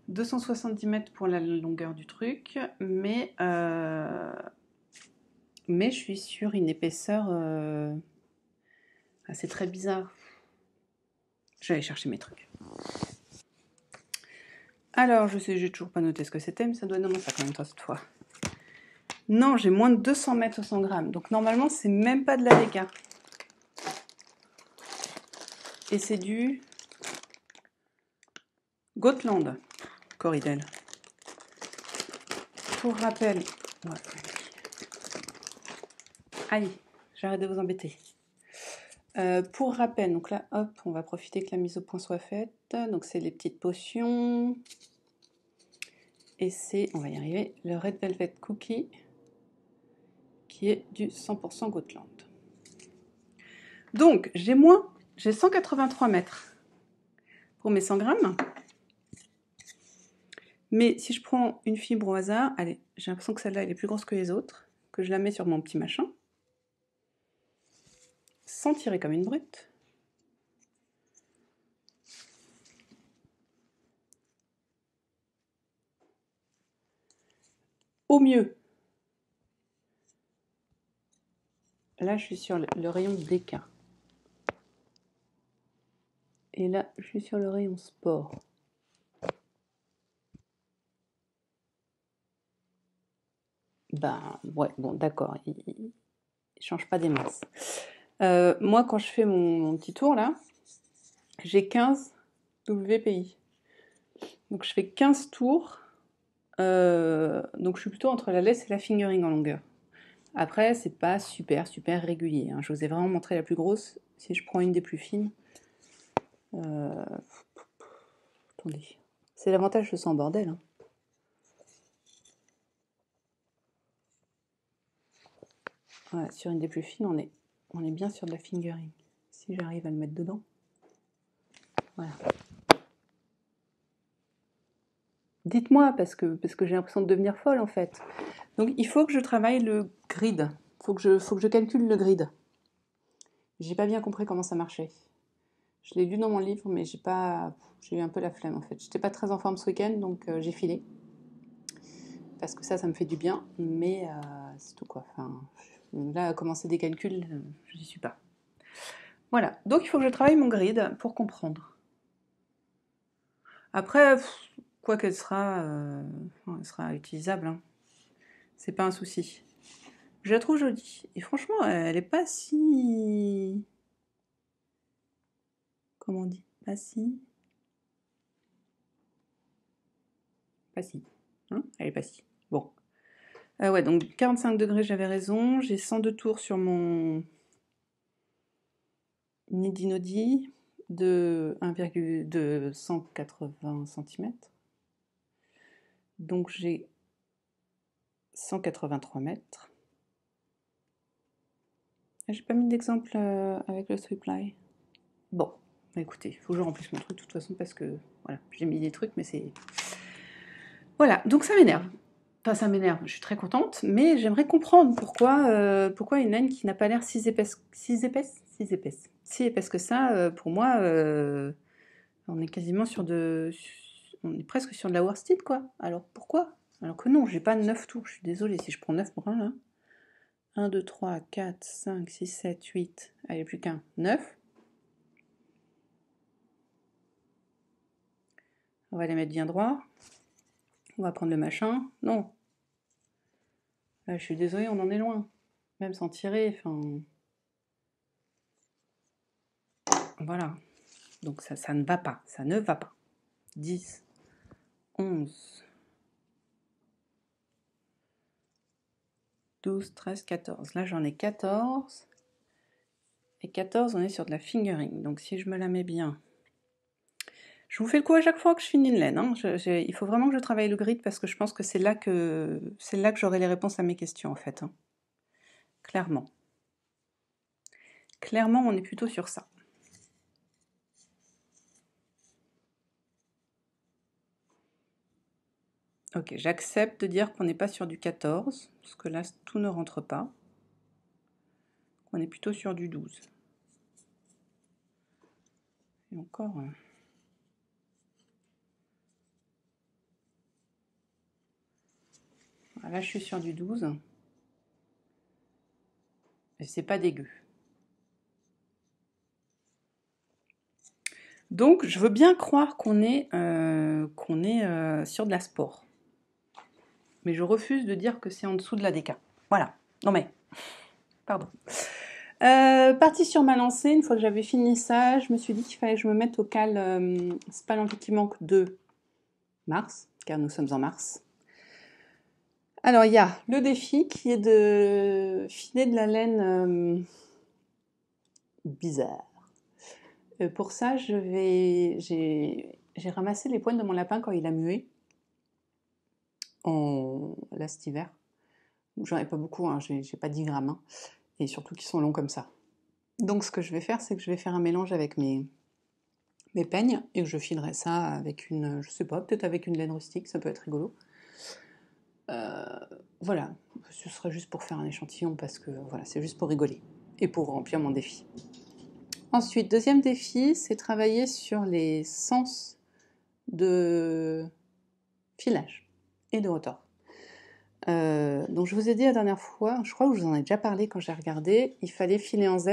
270 mètres pour la longueur du truc, mais je suis sur une épaisseur... c'est très bizarre. Je vais aller chercher mes trucs. Alors, je sais, j'ai toujours pas noté ce que c'était, mais ça doit être dans mon sac en même temps cette fois. Non, j'ai moins de 200 mètres au 100 grammes, donc normalement, c'est même pas de la Leica. Et c'est du Gotland, Corridel. Pour rappel... Ouais. Aïe, j'arrête de vous embêter. Pour rappel, donc là, hop, on va profiter que la mise au point soit faite. Donc c'est les petites potions. Et c'est, on va y arriver, le Red Velvet Cookie, qui est du 100% Gotland. Donc, j'ai 183 mètres pour mes 100 grammes. Mais si je prends une fibre au hasard, allez, j'ai l'impression que celle-là, elle est plus grosse que les autres, que je la mets sur mon petit machin, sans tirer comme une brute. Au mieux, là, je suis sur le rayon DK. Et là, je suis sur le rayon sport. Ben, ouais, bon, d'accord, il change pas des masses. Moi, quand je fais mon petit tour, là, j'ai 15 WPI. Donc, je fais 15 tours. Donc, je suis plutôt entre la laisse et la fingering en longueur. Après, c'est pas super régulier. Hein. Je vous ai vraiment montré la plus grosse. Si je prends une des plus fines... Attendez. C'est l'avantage de sans bordel. Hein. Voilà, sur une des plus fines, on est bien sur de la fingering. Si j'arrive à le mettre dedans. Voilà. Dites-moi, parce que j'ai l'impression de devenir folle en fait. Donc il faut que je travaille le grid. Faut que je calcule le grid. J'ai pas bien compris comment ça marchait. Je l'ai lu dans mon livre, mais j'ai eu un peu la flemme en fait. J'étais pas très en forme ce week-end, donc j'ai filé. Parce que ça me fait du bien, mais c'est tout quoi. Enfin, là, commencer des calculs, je n'y suis pas. Voilà, donc il faut que je travaille mon grid pour comprendre. Après, quoi qu'elle sera, elle sera utilisable. Hein. C'est pas un souci. Je la trouve jolie. Et franchement, elle est pas si... Comment on dit? Pas si... Pas si. Hein, elle est pas si. Bon. Ouais, donc 45 degrés, j'avais raison. J'ai 102 tours sur mon Nidinodi de 180 cm. Donc j'ai 183 mètres. J'ai pas mis d'exemple avec le Sweeply. Bon, bah écoutez, il faut que je remplisse mon truc de toute façon parce que voilà, j'ai mis des trucs, mais c'est... Voilà, donc ça m'énerve. Enfin, ça m'énerve, je suis très contente, mais j'aimerais comprendre pourquoi une laine qui n'a pas l'air si épaisse que ça, pour moi, on est quasiment on est presque sur de la worsted, quoi. Alors pourquoi? Alors que non, j'ai pas 9 tours, je suis désolée, si je prends 9 brins, là. 1, 2, 3, 4, 5, 6, 7, 8, allez, plus qu'un, 9. On va les mettre bien droit. On va prendre le machin. Non. Là, je suis désolée, on en est loin. Même sans tirer, enfin... Voilà. Donc ça ne va pas. Ça ne va pas. 10, 11, 12, 13, 14. Là, j'en ai 14. Et 14, on est sur de la fingering. Donc si je me la mets bien... Je vous fais le coup à chaque fois que je finis une laine. Hein. Il faut vraiment que je travaille le grid parce que je pense que c'est là que j'aurai les réponses à mes questions, en fait. Hein. Clairement. Clairement, on est plutôt sur ça. Ok, j'accepte de dire qu'on n'est pas sur du 14, parce que là, tout ne rentre pas. On est plutôt sur du 12. Et encore... Là, je suis sur du 12. Et c'est pas dégueu. Donc, je veux bien croire qu'on est, sur de la sport. Mais je refuse de dire que c'est en dessous de la DK. Voilà. Non mais... Pardon. Partie sur ma lancée, une fois que j'avais fini ça, je me suis dit qu'il fallait que je me mette au cal Spallanti qui manque de mars, car nous sommes en mars. Alors, il y a le défi qui est de filer de la laine bizarre. Pour ça, j'ai ramassé les poils de mon lapin quand il a mué, là cet hiver. J'en ai pas beaucoup, hein, j'ai pas 10 grammes, hein, et surtout qu'ils sont longs comme ça. Donc ce que je vais faire, c'est que je vais faire un mélange avec mes peignes, et que je filerai ça avec une, je sais pas, peut-être avec une laine rustique, ça peut être rigolo. Voilà, ce serait juste pour faire un échantillon, parce que voilà, c'est juste pour rigoler, et pour remplir mon défi. Ensuite, deuxième défi, c'est travailler sur les sens de filage et de retors. Donc je vous ai dit la dernière fois, je crois que je vous en ai déjà parlé quand j'ai regardé, il fallait filer en Z,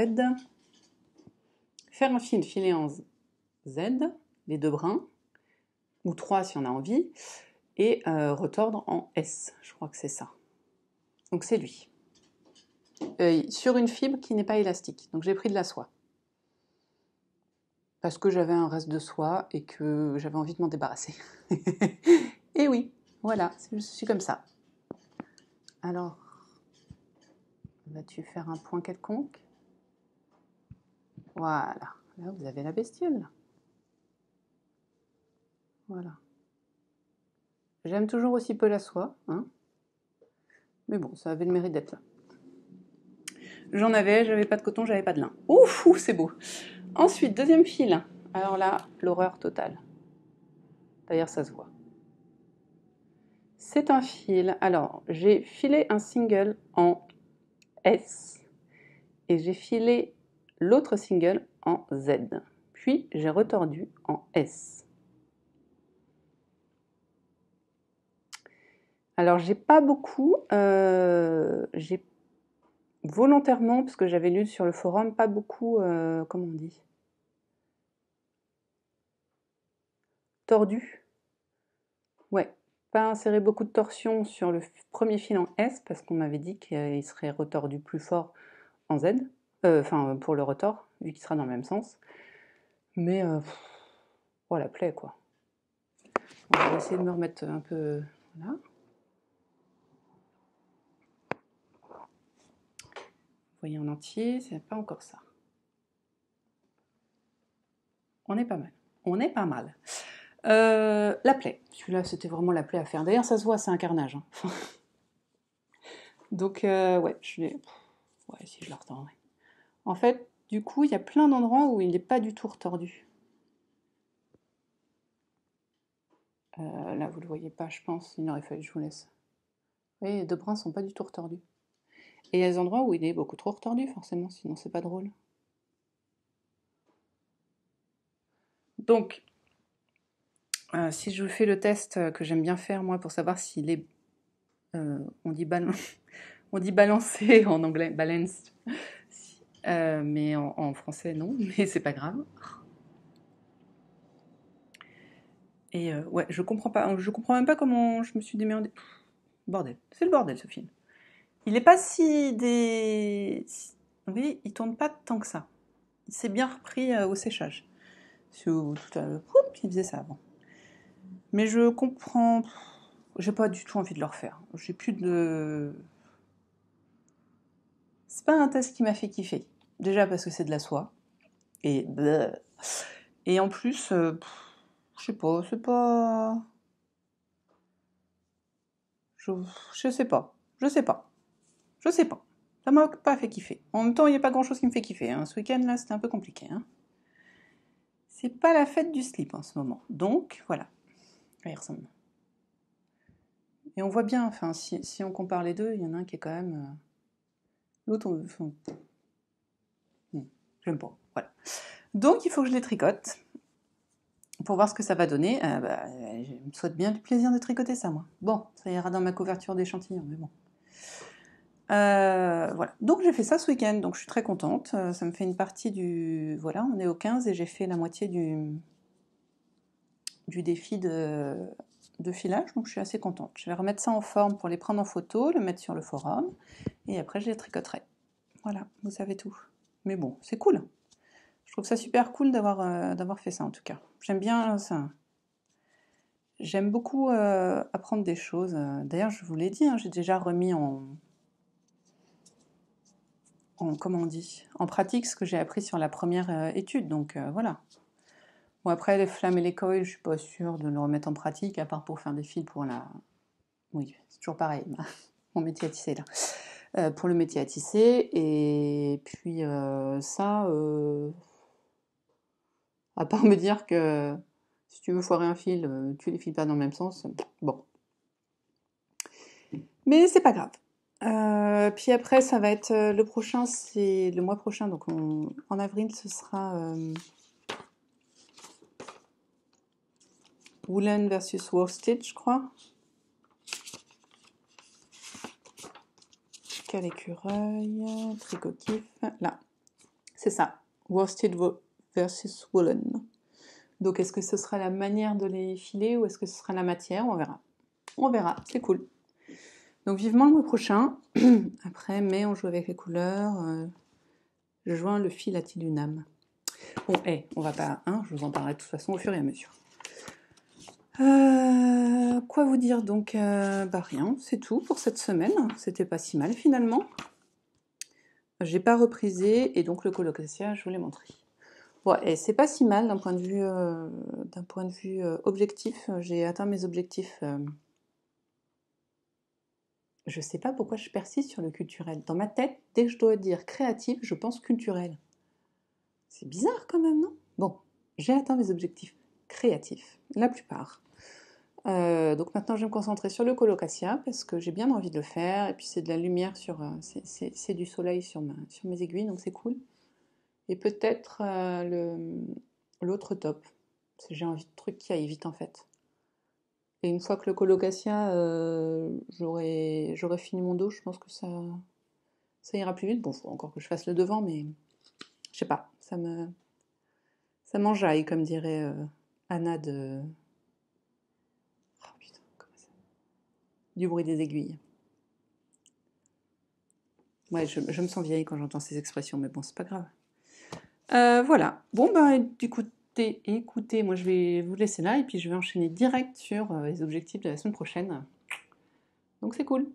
faire un fil filé en Z, les deux brins, ou 3 si on a envie, et retordre en S, je crois que c'est ça. Donc c'est lui. Sur une fibre qui n'est pas élastique, donc j'ai pris de la soie. Parce que j'avais un reste de soie et que j'avais envie de m'en débarrasser. Et oui, voilà, je suis comme ça. Alors, vas-tu faire un point quelconque? Voilà, là vous avez la bestiole. Voilà. J'aime toujours aussi peu la soie, hein. Mais bon, ça avait le mérite d'être là. J'avais pas de coton, j'avais pas de lin. Ouf, c'est beau. Ensuite, deuxième fil. Alors là, l'horreur totale. D'ailleurs, ça se voit. C'est un fil. Alors, j'ai filé un single en S et j'ai filé l'autre single en Z. Puis, j'ai retordu en S. Alors, j'ai pas beaucoup. J'ai volontairement, parce que j'avais lu sur le forum, pas beaucoup, comment on dit, tordu. Ouais, pas insérer beaucoup de torsion sur le premier fil en S, parce qu'on m'avait dit qu'il serait retordu plus fort en Z, enfin pour le retors, vu qu'il sera dans le même sens. Mais, la plaie, quoi. On va essayer de me remettre un peu, voilà. Vous voyez en entier, c'est pas encore ça. On est pas mal. On est pas mal. La plaie. Celui-là, c'était vraiment la plaie à faire. D'ailleurs, ça se voit, c'est un carnage. Hein. Donc, ouais, ouais, si je le retordrai. En fait, du coup, il y a plein d'endroits où il n'est pas du tout retordu. Là, vous ne le voyez pas, je pense. Il aurait fallu que je vous laisse. Vous voyez, les deux brins ne sont pas du tout retordus. Et il y a des endroits où il est beaucoup trop retordu, forcément, sinon c'est pas drôle. Donc, si je vous fais le test que j'aime bien faire, moi, pour savoir s'il est... on dit balancé en anglais, balanced. Mais en français, non, mais c'est pas grave. Et ouais, je comprends même pas comment je me suis démerdée. Bordel, c'est le bordel ce film. Il est pas si Vous voyez, il tourne pas tant que ça. Il s'est bien repris au séchage. Tout à l'heure, il faisait ça avant. Mais je comprends. J'ai pas du tout envie de le refaire. J'ai plus de. C'est pas un test qui m'a fait kiffer. Déjà parce que c'est de la soie. Et en plus, je sais pas, c'est pas. Je sais pas. Ça m'a pas fait kiffer. En même temps, il n'y a pas grand chose qui me fait kiffer. Hein. Ce week-end, là, c'était un peu compliqué. Hein. C'est pas la fête du slip en ce moment. Donc, voilà. Il ressemble. Et on voit bien, enfin, si on compare les deux, il y en a un qui est quand même... l'autre, enfin, j'aime pas. Voilà. Donc, il faut que je les tricote pour voir ce que ça va donner. Je me souhaite bien du plaisir de tricoter ça, moi. Bon, ça ira dans ma couverture d'échantillon, mais bon. Voilà. Donc, j'ai fait ça ce week-end, donc je suis très contente. Ça me fait une partie du... Voilà, on est au 15 et j'ai fait la moitié du défi de filage, donc je suis assez contente. Je vais remettre ça en forme pour les prendre en photo, le mettre sur le forum, et après je les tricoterai. Voilà, vous savez tout. Mais bon, c'est cool. Je trouve ça super cool d'avoir fait ça en tout cas. J'aime bien ça. J'aime beaucoup apprendre des choses. D'ailleurs, je vous l'ai dit, hein, j'ai déjà remis comment on dit, en pratique ce que j'ai appris sur la première étude. Donc voilà. Bon, après, les flammes et les coils, je suis pas sûre de le remettre en pratique, à part pour faire des fils pour la... Oui, c'est toujours pareil, mon métier à tisser là. Pour le métier à tisser, et puis ça, à part me dire que si tu veux foirer un fil, tu les files pas dans le même sens, bon. Mais c'est pas grave. Puis après, ça va être le prochain, c'est le mois prochain, donc en avril, ce sera Woolen versus Worsted, je crois. Quel écureuil, tricot kiff, là, c'est ça, Worsted versus Woolen. Donc est-ce que ce sera la manière de les filer ou est-ce que ce sera la matière? On verra. On verra, c'est cool. Donc vivement le mois prochain. Après mai, on joue avec les couleurs. Je joins le fil a-t-il une âme? Bon, on va pas... Hein, je vous en parlerai de toute façon au fur et à mesure. Quoi vous dire donc rien, c'est tout pour cette semaine. C'était pas si mal finalement. J'ai pas reprisé et donc le colocasia, je vous l'ai montré. Bon, et c'est pas si mal d'un point de vue objectif. J'ai atteint mes objectifs. Je sais pas pourquoi je persiste sur le culturel. Dans ma tête, dès que je dois dire créatif, je pense culturel. C'est bizarre quand même, non? Bon, j'ai atteint mes objectifs créatifs, la plupart. Donc maintenant, je vais me concentrer sur le colocasia parce que j'ai bien envie de le faire. Et puis c'est de la lumière c'est du soleil sur mes aiguilles, donc c'est cool. Et peut-être l'autre top. Parce que j'ai envie de trucs qui aillent vite en fait. Et une fois que le colocasia, j'aurai fini mon dos, je pense que ça ira plus vite. Bon, faut encore que je fasse le devant, mais je sais pas, ça m'enjaille, comme dirait Anna de... Oh putain, comment ça... Du bruit des aiguilles. Ouais, je me sens vieille quand j'entends ces expressions, mais bon, c'est pas grave. Voilà. Bon, du coup, écoutez, moi je vais vous laisser là et puis je vais enchaîner direct sur les objectifs de la semaine prochaine. Donc c'est cool.